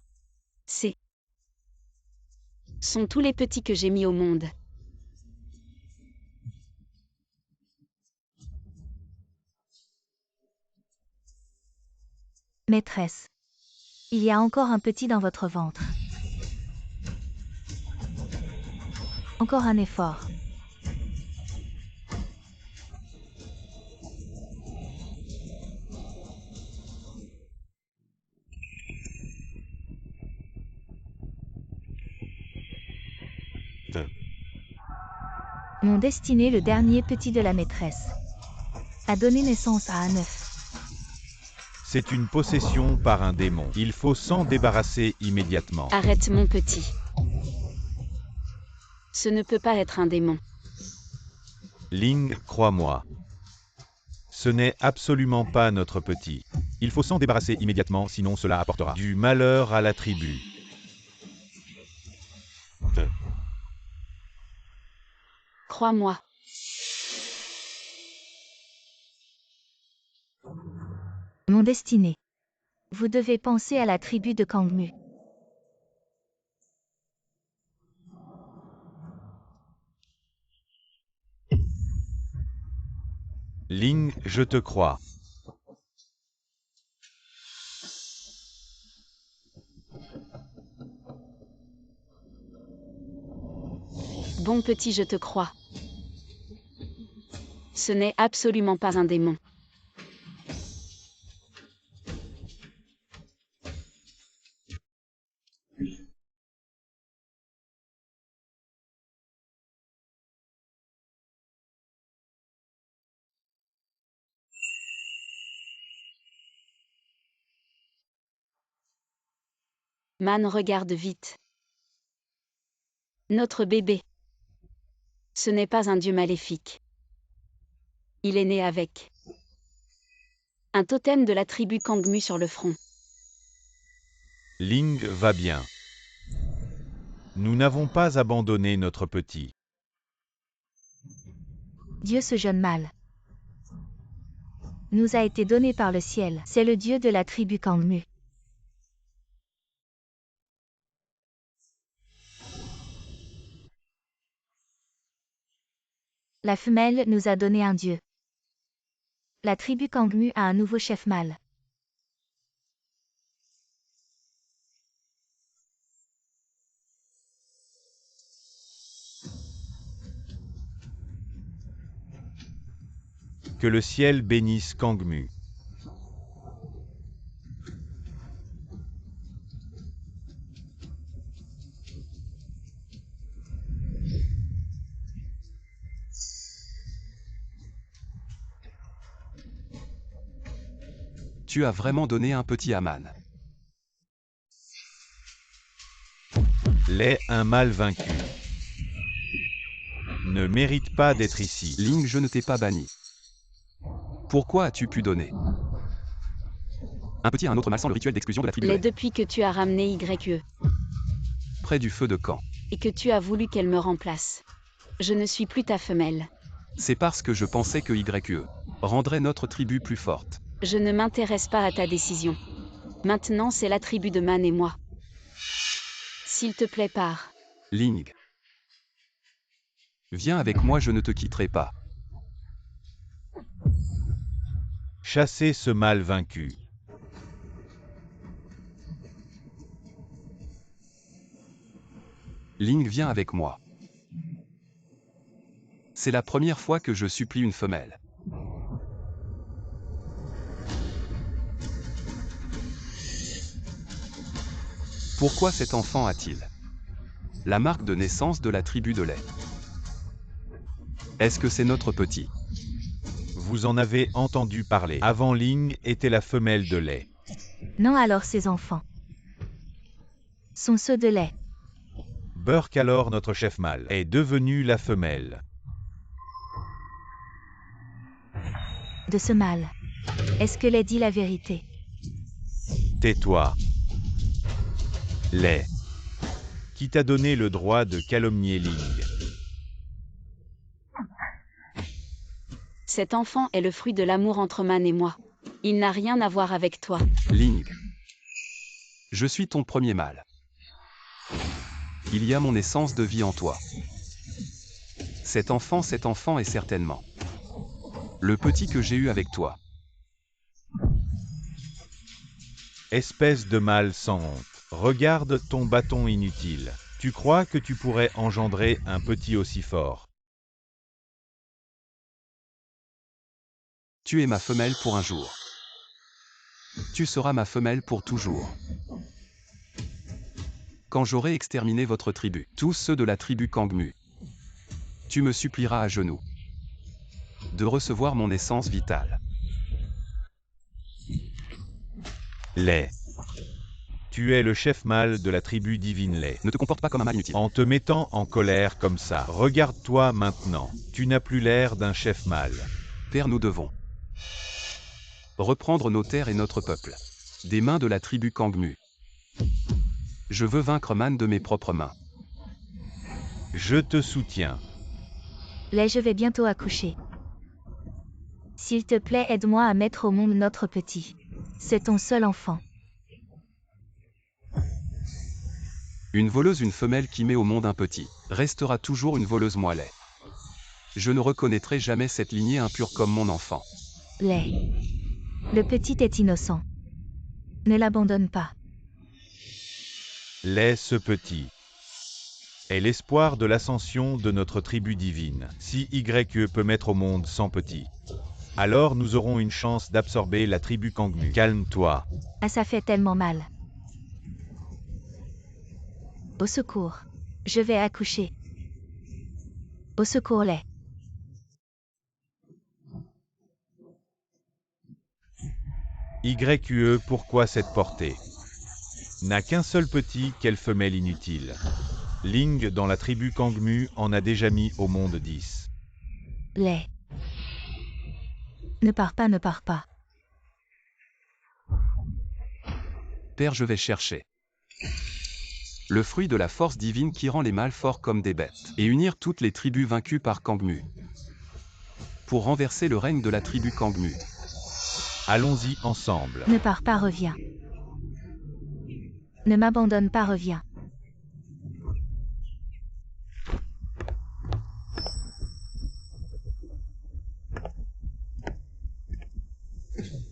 Sont tous les petits que j'ai mis au monde. Maîtresse. Il y a encore un petit dans votre ventre. Encore un effort. Mon destiné, le dernier petit de la maîtresse, a donné naissance à un œuf. C'est une possession par un démon. Il faut s'en débarrasser immédiatement. Arrête mon petit. Ce ne peut pas être un démon. Ling, crois-moi. Ce n'est absolument pas notre petit. Il faut s'en débarrasser immédiatement, sinon cela apportera du malheur à la tribu. Crois-moi. Mon destiné. Vous devez penser à la tribu de Kangmu. Ling, je te crois. Bon petit, je te crois. Ce n'est absolument pas un démon. Man, regarde vite. Notre bébé. Ce n'est pas un dieu maléfique. Il est né avec un totem de la tribu Kangmu sur le front. Ling va bien. Nous n'avons pas abandonné notre petit. Dieu, ce jeune mâle nous a été donné par le ciel. C'est le dieu de la tribu Kangmu. La femelle nous a donné un dieu. La tribu Kangmu a un nouveau chef mâle. Que le ciel bénisse Kangmu. Tu as vraiment donné un petit à Man. Lait, un mâle vaincu. Ne mérite pas d'être ici. Ling, je ne t'ai pas banni. Pourquoi as-tu pu donner un petit à un autre mâle sans le rituel d'exclusion de la tribu de L'est lait, depuis que tu as ramené YE, près du feu de camp? et que tu as voulu qu'elle me remplace. Je ne suis plus ta femelle. C'est parce que je pensais que YE rendrait notre tribu plus forte. Je ne m'intéresse pas à ta décision. Maintenant, c'est la tribu de Man et moi. S'il te plaît, pars. Ling. Viens avec moi, je ne te quitterai pas. Chassez ce mâle vaincu. Ling, viens avec moi. C'est la première fois que je supplie une femelle. Pourquoi cet enfant a-t-il la marque de naissance de la tribu de lait? Est-ce que c'est notre petit? Vous en avez entendu parler. Avant, Ling était la femelle de lait. Non, alors ces enfants sont ceux de lait. Burke, alors notre chef mâle, est devenu la femelle. De ce mâle. Est-ce que lait dit la vérité? Tais-toi. Lait. Qui t'a donné le droit de calomnier Ling? Cet enfant est le fruit de l'amour entre Man et moi. Il n'a rien à voir avec toi. Ling. Je suis ton premier mâle. Il y a mon essence de vie en toi. Cet enfant est certainement le petit que j'ai eu avec toi. Espèce de mâle sans honte. Regarde ton bâton inutile. Tu crois que tu pourrais engendrer un petit aussi fort? Tu es ma femelle pour un jour. Tu seras ma femelle pour toujours. Quand j'aurai exterminé votre tribu, tous ceux de la tribu Kangmu, tu me supplieras à genoux de recevoir mon essence vitale. Lei. Tu es le chef mâle de la tribu divine Lei. Ne te comporte pas comme un mâle inutile. En te mettant en colère comme ça, regarde-toi maintenant. Tu n'as plus l'air d'un chef mâle. Père, nous devons reprendre nos terres et notre peuple des mains de la tribu Kangmu. Je veux vaincre Man de mes propres mains. Je te soutiens. Lei, je vais bientôt accoucher. S'il te plaît, aide-moi à mettre au monde notre petit. C'est ton seul enfant. Une voleuse, une femelle qui met au monde un petit, restera toujours une voleuse moilet. Je ne reconnaîtrai jamais cette lignée impure comme mon enfant. Lei. Le petit est innocent. Ne l'abandonne pas. Lei, ce petit est l'espoir de l'ascension de notre tribu divine. Si YE peut mettre au monde 100 petits, alors nous aurons une chance d'absorber la tribu Kangmu. Calme-toi. Ah, ça fait tellement mal. Au secours. Je vais accoucher. Au secours, Lei. YE, pourquoi cette portée? N'a qu'un seul petit, quelle femelle inutile. Ling, dans la tribu Kangmu, en a déjà mis au monde 10. Lei. Ne pars pas, ne pars pas. Père, je vais chercher le fruit de la force divine qui rend les mâles forts comme des bêtes, et unir toutes les tribus vaincues par Kangmu, pour renverser le règne de la tribu Kangmu. Allons-y ensemble. Ne pars pas, reviens. Ne m'abandonne pas, reviens.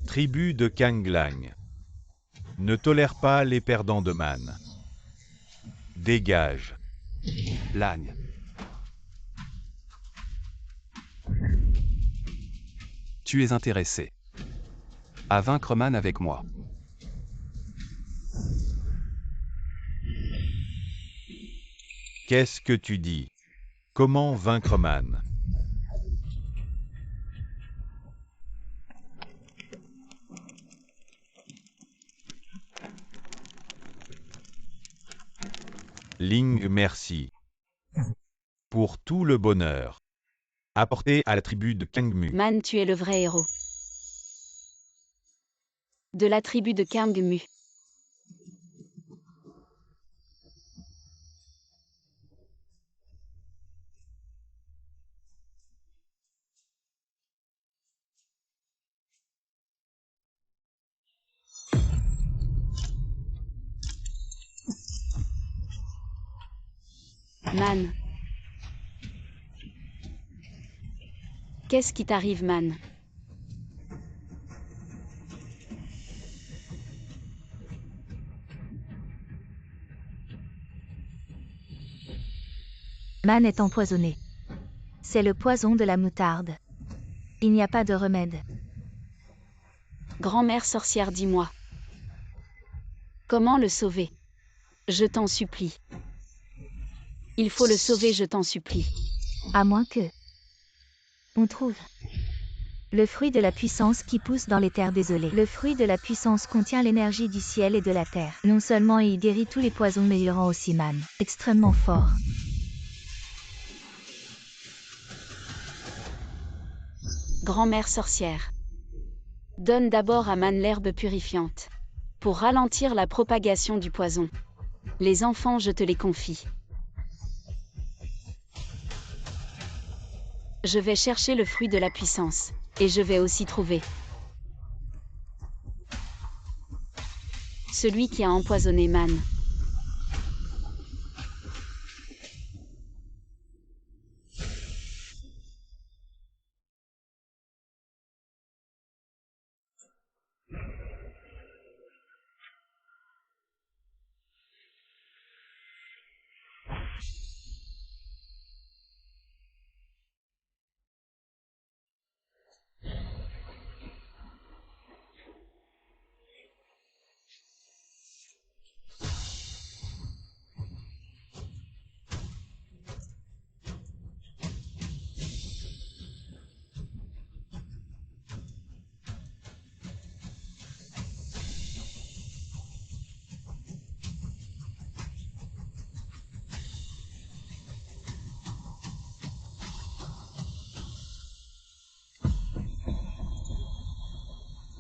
Tribu de Kanglang. Ne tolère pas les perdants de Man. Dégage. Lagne. Tu es intéressé à vaincre Man avec moi. Qu'est-ce que tu dis? Comment vaincre Man? Ling, merci pour tout le bonheur apporté à la tribu de Kangmu. Man, tu es le vrai héros de la tribu de Kangmu. Man. Qu'est-ce qui t'arrive, Man? Man est empoisonné. C'est le poison de la moutarde. Il n'y a pas de remède. Grand-mère sorcière, dis-moi. Comment le sauver? Je t'en supplie. Il faut le sauver, je t'en supplie. À moins que... on trouve le fruit de la puissance qui pousse dans les terres désolées. Le fruit de la puissance contient l'énergie du ciel et de la terre. Non seulement il guérit tous les poisons, mais il rend aussi Man extrêmement fort. Grand-mère sorcière. Donne d'abord à Man l'herbe purifiante, pour ralentir la propagation du poison. Les enfants, je te les confie. Je vais chercher le fruit de la puissance, et je vais aussi trouver Celui qui a empoisonné Man.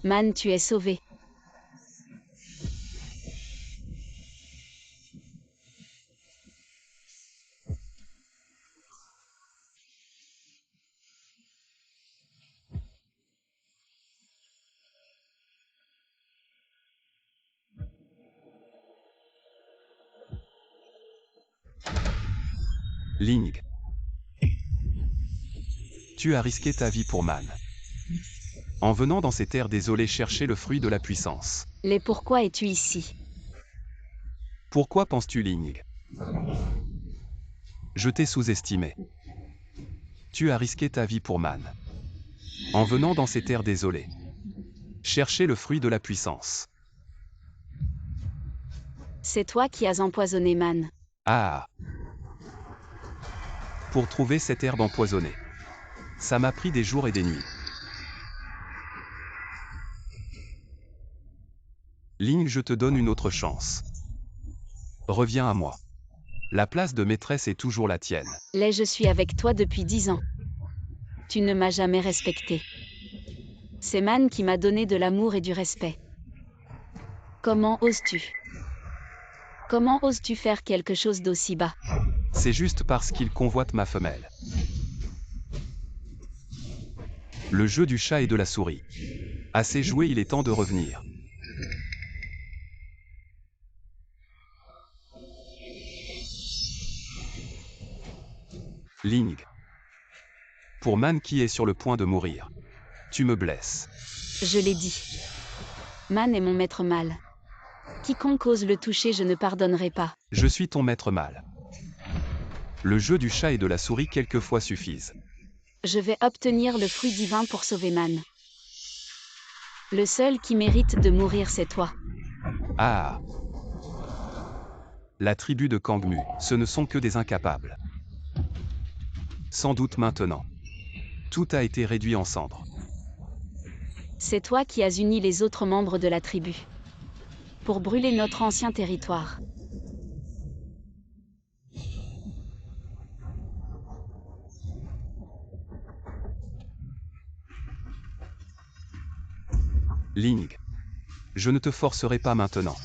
Man, tu es sauvé. Ling. Tu as risqué ta vie pour Man. En venant dans ces terres désolées chercher le fruit de la puissance. Les pourquoi es-tu ici? Pourquoi penses-tu Ling? Je t'ai sous-estimé. Tu as risqué ta vie pour Man. En venant dans ces terres désolées. Chercher le fruit de la puissance. C'est toi qui as empoisonné Man. Ah. Pour trouver cette herbe empoisonnée. Ça m'a pris des jours et des nuits. Ling, je te donne une autre chance. Reviens à moi. La place de maîtresse est toujours la tienne. Lei, je suis avec toi depuis 10 ans. Tu ne m'as jamais respecté. C'est Man qui m'a donné de l'amour et du respect. Comment oses-tu? Comment oses-tu faire quelque chose d'aussi bas? C'est juste parce qu'il convoite ma femelle. Le jeu du chat et de la souris. Assez joué, il est temps de revenir. Ling. Pour Man qui est sur le point de mourir. Tu me blesses. Je l'ai dit. Man est mon maître mâle. Quiconque ose le toucher, je ne pardonnerai pas. Je suis ton maître mâle. Le jeu du chat et de la souris quelquefois suffisent. Je vais obtenir le fruit divin pour sauver Man. Le seul qui mérite de mourir, c'est toi. Ah. La tribu de Kangmu, ce ne sont que des incapables. Sans doute maintenant. Tout a été réduit en cendres. C'est toi qui as uni les autres membres de la tribu. Pour brûler notre ancien territoire. Ling. Je ne te forcerai pas maintenant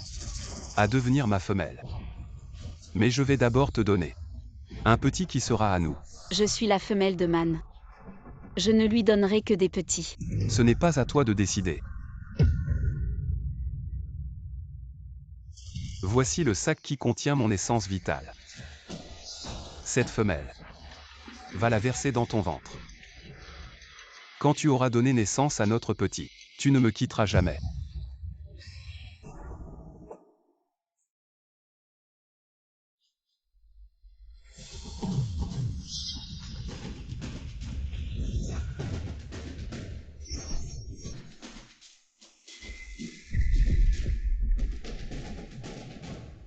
à devenir ma femelle. Mais je vais d'abord te donner un petit qui sera à nous. Je suis la femelle de Man. Je ne lui donnerai que des petits. Ce n'est pas à toi de décider. Voici le sac qui contient mon essence vitale. Cette femelle va la verser dans ton ventre. Quand tu auras donné naissance à notre petit, tu ne me quitteras jamais.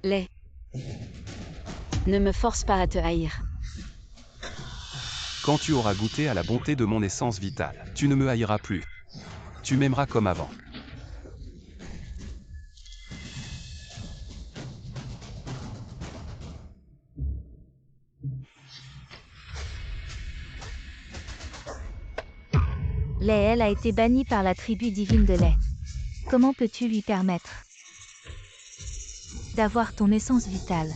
Lei. Ne me force pas à te haïr. Quand tu auras goûté à la bonté de mon essence vitale, tu ne me haïras plus. Tu m'aimeras comme avant. Lei, elle a été bannie par la tribu divine de Lei. Comment peux-tu lui permettre d'avoir ton essence vitale?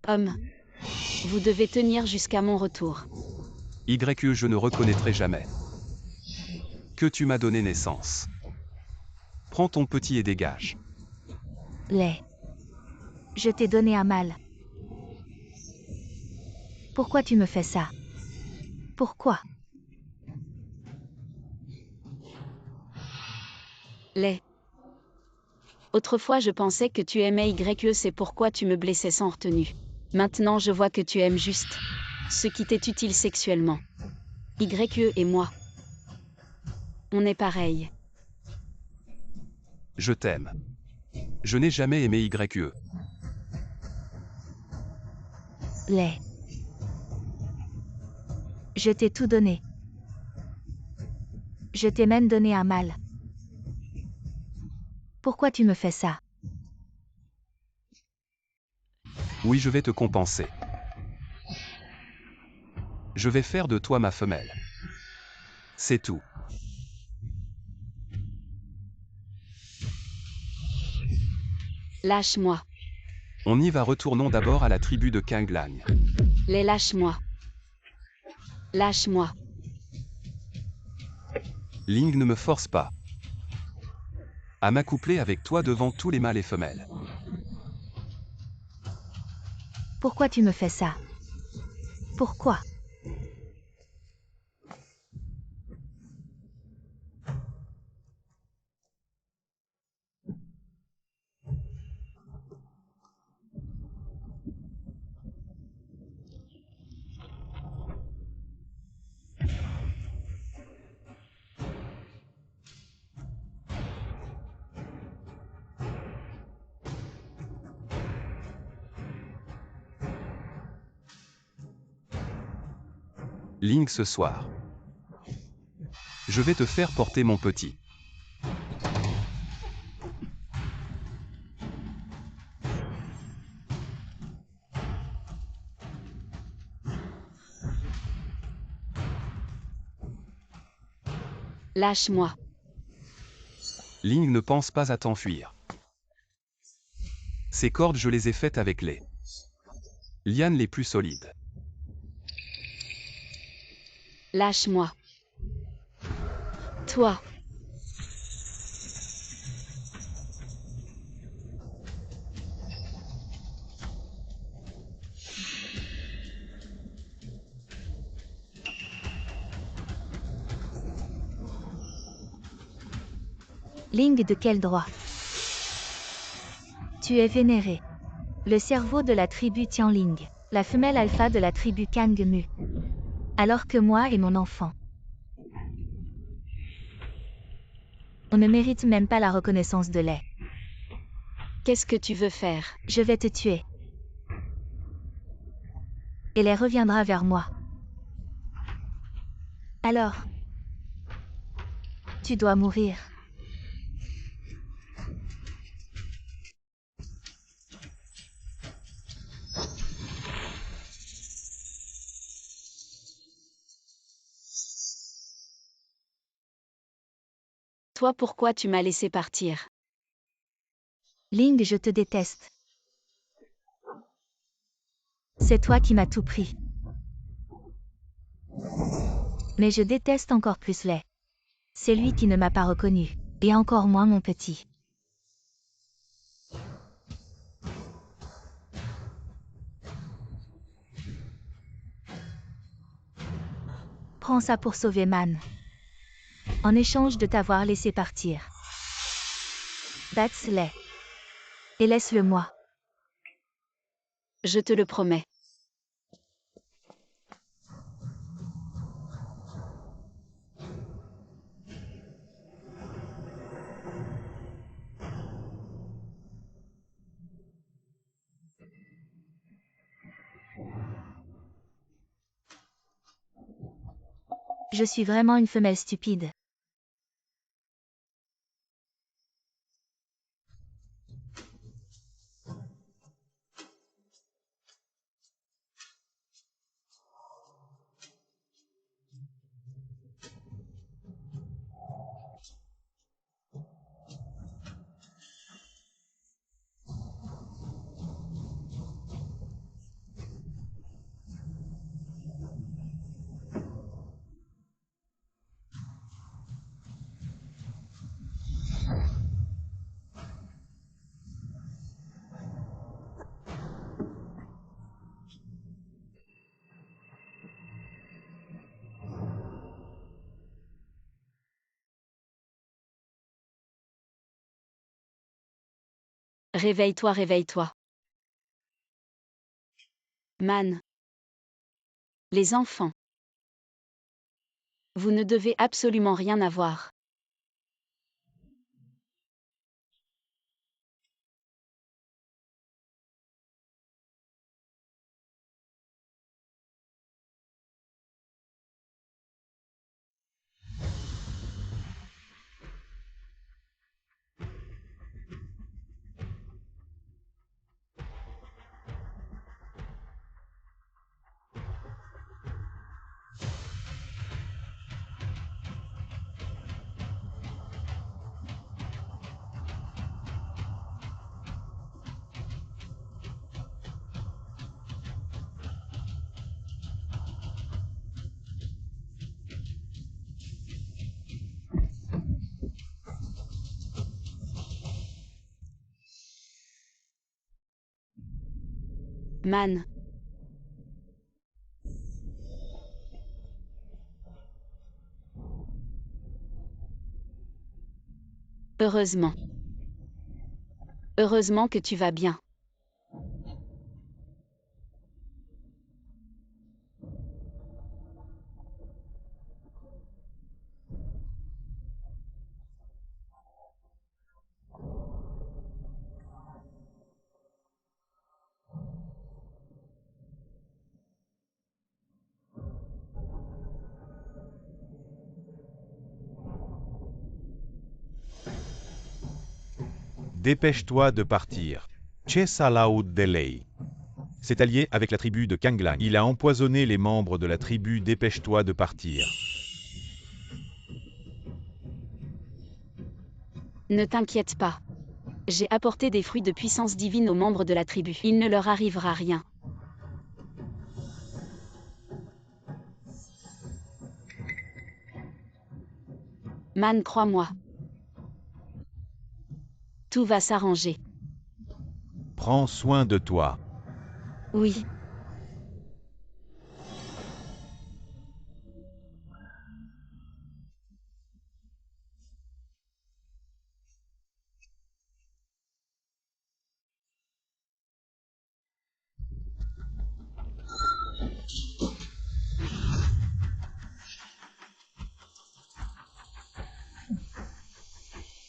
Homme. Vous devez tenir jusqu'à mon retour. YE je ne reconnaîtrai jamais. Que tu m'as donné naissance. Prends ton petit et dégage. Lait. Je t'ai donné un mâle. Pourquoi tu me fais ça? Pourquoi? Lait. Autrefois je pensais que tu aimais YE, c'est pourquoi tu me blessais sans retenue. Maintenant je vois que tu aimes juste ce qui t'est utile sexuellement. YE et moi. On est pareil. Je t'aime. Je n'ai jamais aimé YE. Lait. Je t'ai tout donné. Je t'ai même donné un mâle. Pourquoi tu me fais ça? Oui, je vais te compenser. Je vais faire de toi ma femelle. C'est tout. Lâche-moi. On y va, retournons d'abord à la tribu de Kanglang. Les lâche-moi. Lâche-moi. Ling, ne me force pas à m'accoupler avec toi devant tous les mâles et femelles. Pourquoi tu me fais ça? Pourquoi? Ling, ce soir, je vais te faire porter mon petit. Lâche-moi. Ling, ne pense pas à t'enfuir. Ces cordes, je les ai faites avec les lianes les plus solides. Lâche-moi. Toi. Ling, de quel droit? Tu es vénéré. Le cerveau de la tribu Tianling, la femelle alpha de la tribu Kangmu. Alors que moi et mon enfant. On ne mérite même pas la reconnaissance de lait. Qu'est-ce que tu veux faire? Je vais te tuer. Et lait reviendra vers moi. Alors, tu dois mourir. Toi, pourquoi tu m'as laissé partir? Ling, je te déteste. C'est toi qui m'as tout pris. Mais je déteste encore plus lait. C'est lui qui ne m'a pas reconnu, et encore moins mon petit. Prends ça pour sauver Man. En échange de t'avoir laissé partir. That's lait. Et laisse-le moi. Je te le promets. Je suis vraiment une femelle stupide. Réveille-toi, réveille-toi. Man. Les enfants. Vous ne devez absolument rien avoir. Man. Heureusement. Heureusement que tu vas bien. Dépêche-toi de partir. Chesalaoud Delay. C'est allié avec la tribu de Kanglang. Il a empoisonné les membres de la tribu. Dépêche-toi de partir. Ne t'inquiète pas. J'ai apporté des fruits de puissance divine aux membres de la tribu. Il ne leur arrivera rien. Man, crois-moi. Tout va s'arranger. Prends soin de toi. Oui.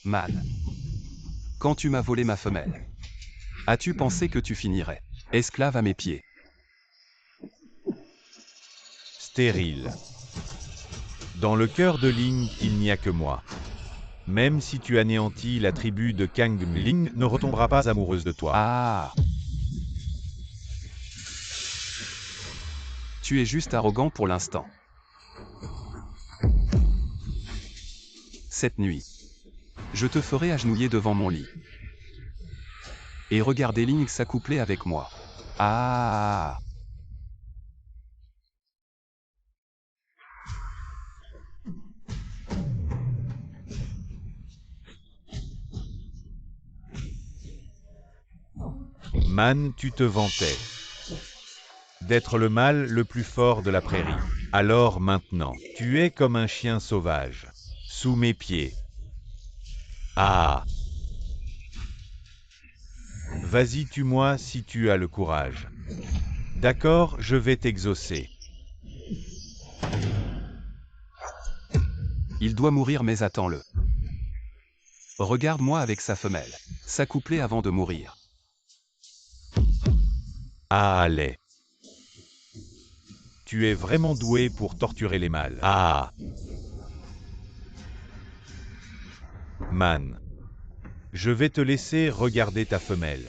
Man. Quand tu m'as volé ma femelle, as-tu pensé que tu finirais esclave à mes pieds? Stérile. Dans le cœur de Ling, il n'y a que moi. Même si tu anéantis la tribu de Kang, Ling ne retombera pas amoureuse de toi. Ah! Tu es juste arrogant pour l'instant. Cette nuit, je te ferai agenouiller devant mon lit. Et regarder Ling s'accoupler avec moi. Ah! Man, tu te vantais d'être le mâle le plus fort de la prairie. Alors maintenant, tu es comme un chien sauvage, sous mes pieds. Ah! Vas-y, tue-moi si tu as le courage. D'accord, je vais t'exaucer. Il doit mourir mais attends-le. Regarde-moi avec sa femelle, s'accoupler avant de mourir. Ah, allez. Tu es vraiment doué pour torturer les mâles. Ah! Man. Je vais te laisser regarder ta femelle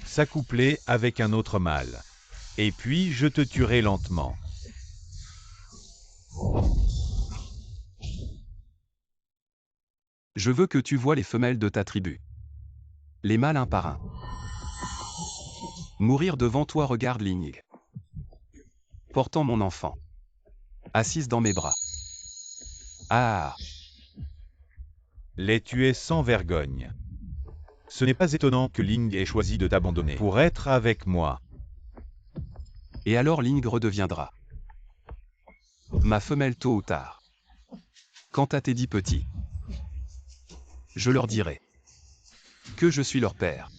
s'accoupler avec un autre mâle. Et puis je te tuerai lentement. Je veux que tu vois les femelles de ta tribu. Les mâles un par un. Mourir devant toi, regarde Ling. Portant mon enfant. Assise dans mes bras. Ah! Les tuer sans vergogne. Ce n'est pas étonnant que Ling ait choisi de t'abandonner pour être avec moi. Et alors Ling redeviendra ma femelle tôt ou tard. Quant à tes 10 petits, je leur dirai Que je suis leur père.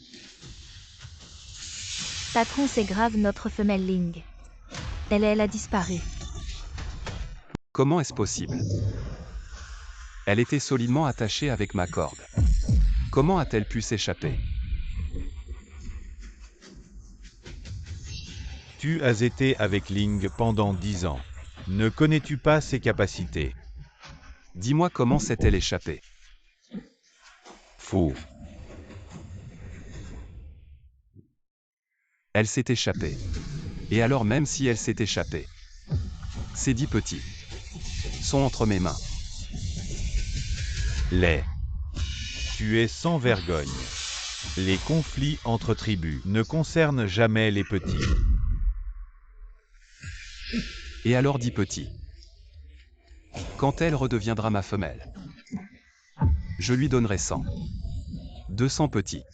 Patron, c'est grave, notre femelle Ling. Elle a disparu. Comment est-ce possible? Elle était solidement attachée avec ma corde. Comment a-t-elle pu s'échapper? Tu as été avec Ling pendant 10 ans. Ne connais-tu pas ses capacités? Dis-moi comment s'est-elle échappée? Faux. Elle s'est échappée. Et alors même si elle s'est échappée, ces 10 petits sont entre mes mains. Laid. Tu es sans vergogne. Les conflits entre tribus ne concernent jamais les petits. Et alors 10 petits. Quand elle redeviendra ma femelle, je lui donnerai 100. 200 petits.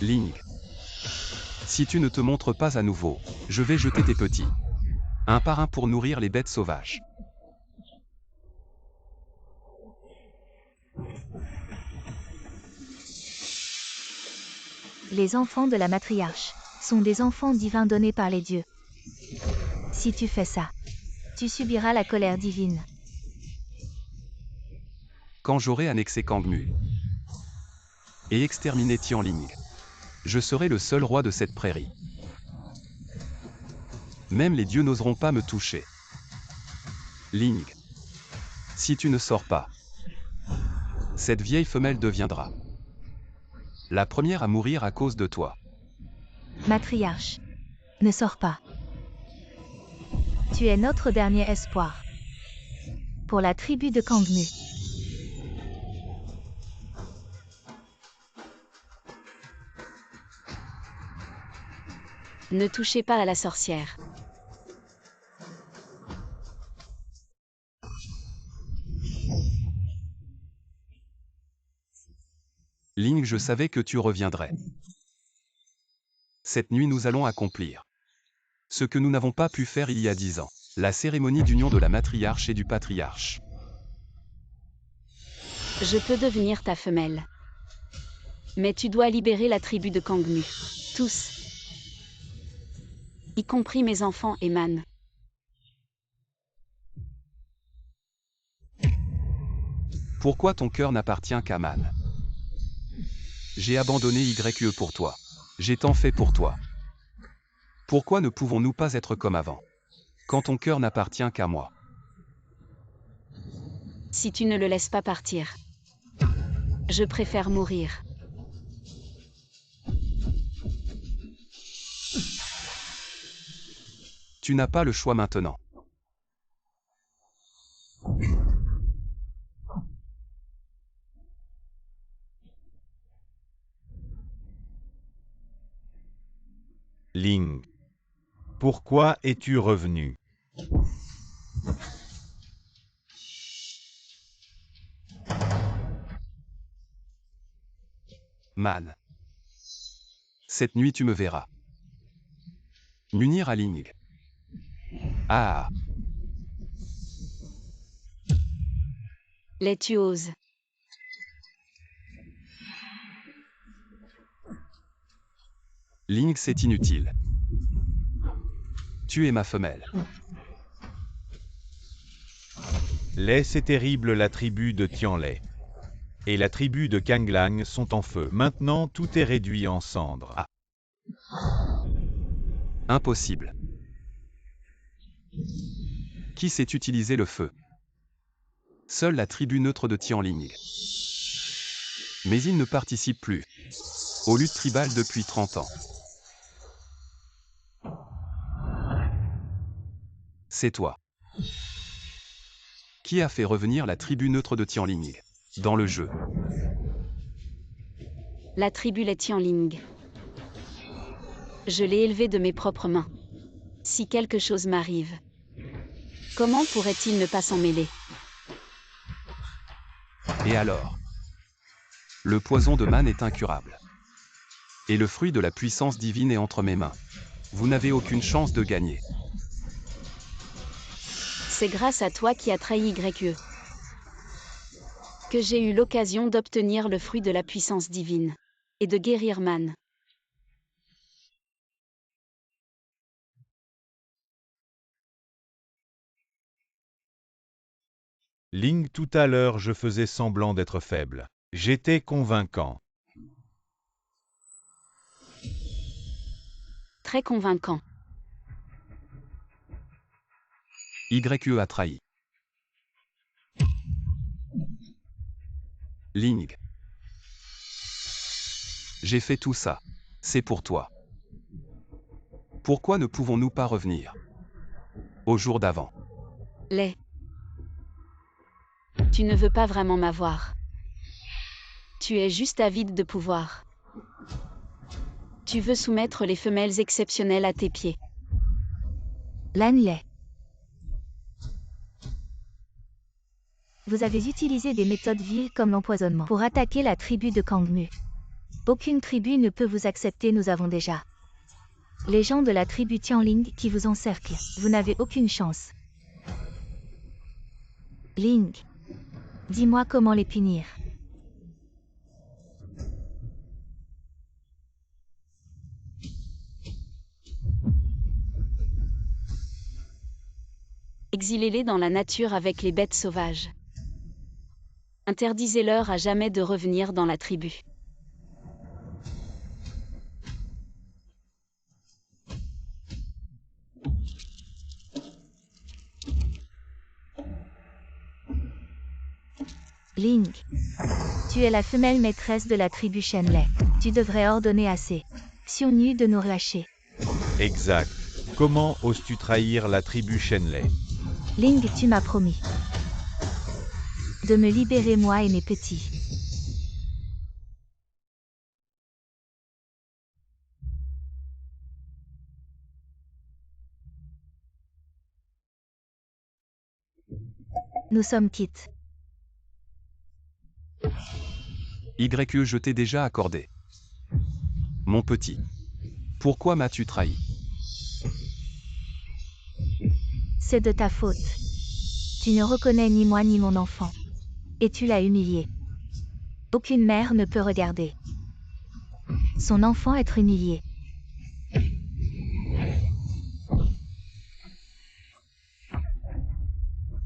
Ling. Si tu ne te montres pas à nouveau, je vais jeter tes petits. Un par un pour nourrir les bêtes sauvages. Les enfants de la matriarche sont des enfants divins donnés par les dieux. Si tu fais ça, tu subiras la colère divine. Quand j'aurai annexé Kangmu et exterminé Tianling, je serai le seul roi de cette prairie. Même les dieux n'oseront pas me toucher. Ling. Si tu ne sors pas, cette vieille femelle deviendra la première à mourir à cause de toi. Matriarche, ne sors pas. Tu es notre dernier espoir. Pour la tribu de Kangmu. Ne touchez pas à la sorcière. Ling, je savais que tu reviendrais. Cette nuit nous allons accomplir ce que nous n'avons pas pu faire il y a 10 ans. La cérémonie d'union de la matriarche et du patriarche. Je peux devenir ta femelle. Mais tu dois libérer la tribu de Kangmu. Tous. Y compris mes enfants et Man. Pourquoi ton cœur n'appartient qu'à Man? J'ai abandonné YE pour toi. J'ai tant fait pour toi. Pourquoi ne pouvons-nous pas être comme avant? Quand ton cœur n'appartient qu'à moi. Si tu ne le laisses pas partir, je préfère mourir. Tu n'as pas le choix maintenant. Ling. Pourquoi es-tu revenu? Man. Cette nuit tu me verras. M'unir à Ling. Ah. Les tu oses. Ling, c'est inutile. Tu es ma femelle. Lei, c'est terrible, la tribu de Tianlai et la tribu de Kanglang sont en feu. Maintenant, tout est réduit en cendres. Ah. Impossible. Qui sait utiliser le feu? Seule la tribu neutre de Tianling. Mais il ne participe plus aux luttes tribales depuis 30 ans. C'est toi. Qui a fait revenir la tribu neutre de Tianling dans le jeu? La tribu les Tianling. Je l'ai élevée de mes propres mains. Si quelque chose m'arrive, comment pourrait-il ne pas s'en mêler? Et alors? Le poison de Man est incurable. Et le fruit de la puissance divine est entre mes mains. Vous n'avez aucune chance de gagner. C'est grâce à toi qui as trahi YE. Que j'ai eu l'occasion d'obtenir le fruit de la puissance divine. Et de guérir Man. Ling, tout à l'heure je faisais semblant d'être faible. J'étais convaincant. Très convaincant. YE a trahi. Ling. J'ai fait tout ça. C'est pour toi. Pourquoi ne pouvons-nous pas revenir au jour d'avant? Les. Tu ne veux pas vraiment m'avoir. Tu es juste avide de pouvoir. Tu veux soumettre les femelles exceptionnelles à tes pieds. Lan Lei. Vous avez utilisé des méthodes viles comme l'empoisonnement pour attaquer la tribu de Kangmu. Aucune tribu ne peut vous accepter, nous avons déjà les gens de la tribu Tianling qui vous encerclent. Vous n'avez aucune chance. Ling. Dis-moi comment les punir. Exilez-les dans la nature avec les bêtes sauvages. Interdisez-leur à jamais de revenir dans la tribu. Ling. Tu es la femelle maîtresse de la tribu Shenlei. Tu devrais ordonner à ces Xiongnu de nous relâcher. Exact. Comment oses-tu trahir la tribu Shenlei? Ling, tu m'as promis de me libérer, moi et mes petits. Nous sommes quittes. YE, je t'ai déjà accordé. Mon petit. Pourquoi m'as-tu trahi? C'est de ta faute. Tu ne reconnais ni moi ni mon enfant. Et tu l'as humilié. Aucune mère ne peut regarder son enfant être humilié.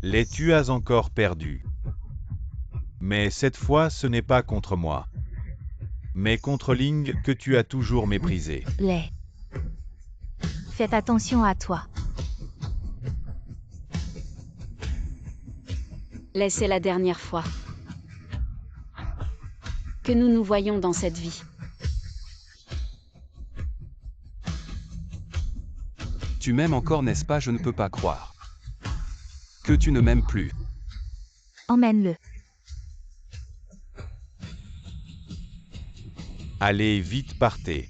Les tu as encore perdu. Mais cette fois ce n'est pas contre moi. Mais contre Ling que tu as toujours méprisé. Les. Faites attention à toi. Laissez la dernière fois que nous nous voyons dans cette vie. Tu m'aimes encore, n'est-ce pas? Je ne peux pas croire que tu ne m'aimes plus. Emmène-le. Allez, vite, partez.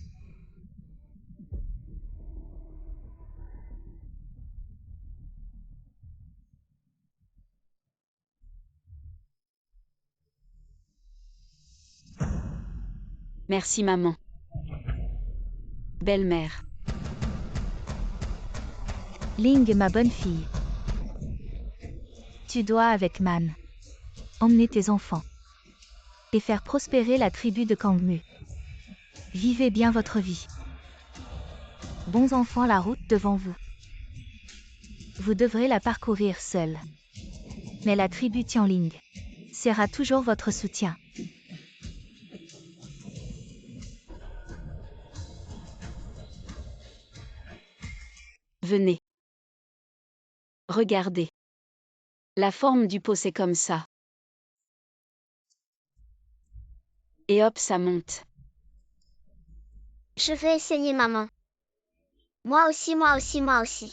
Merci maman. Belle-mère. Ling, ma bonne fille. Tu dois, avec Man, emmener tes enfants et faire prospérer la tribu de Kangmu. Vivez bien votre vie. Bons enfants, la route devant vous. Vous devrez la parcourir seul. Mais la tribu Tianling sera toujours votre soutien. Venez. Regardez. La forme du pot, c'est comme ça. Et hop, ça monte. Je vais essayer, maman. Moi aussi, moi aussi, moi aussi.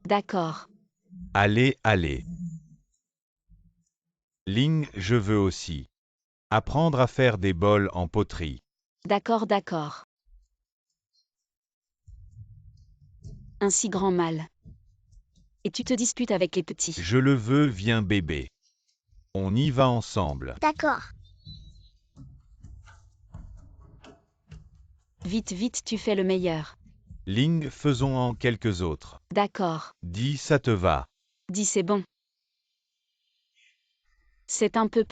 D'accord. Allez, allez. Ling, je veux aussi apprendre à faire des bols en poterie. D'accord, d'accord. Un si grand mal. Et tu te disputes avec les petits. Je le veux, viens bébé. On y va ensemble. D'accord. Vite, vite, tu fais le meilleur. Ling, faisons en quelques autres. D'accord. Dis, ça te va. Dis c'est bon. C'est un peu.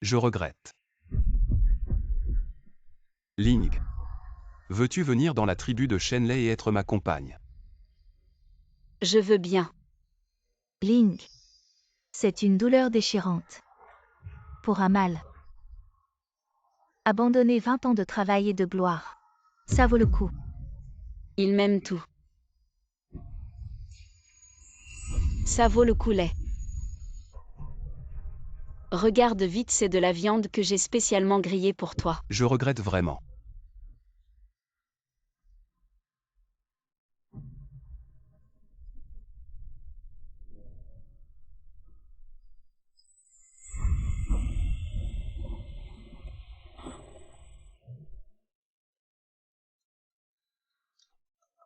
Je regrette. Ling. Veux-tu venir dans la tribu de Shenlei et être ma compagne? Je veux bien. Ling. C'est une douleur déchirante. Pour un mâle. Abandonner 20 ans de travail et de gloire. Ça vaut le coup. Il m'aime tout. Ça vaut le coup lait. Regarde vite, c'est de la viande que j'ai spécialement grillée pour toi. Je regrette vraiment.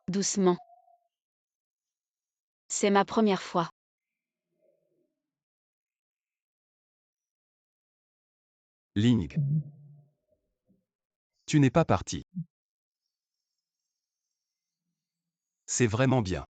Doucement. C'est ma première fois. Ling. Tu n'es pas parti. C'est vraiment bien.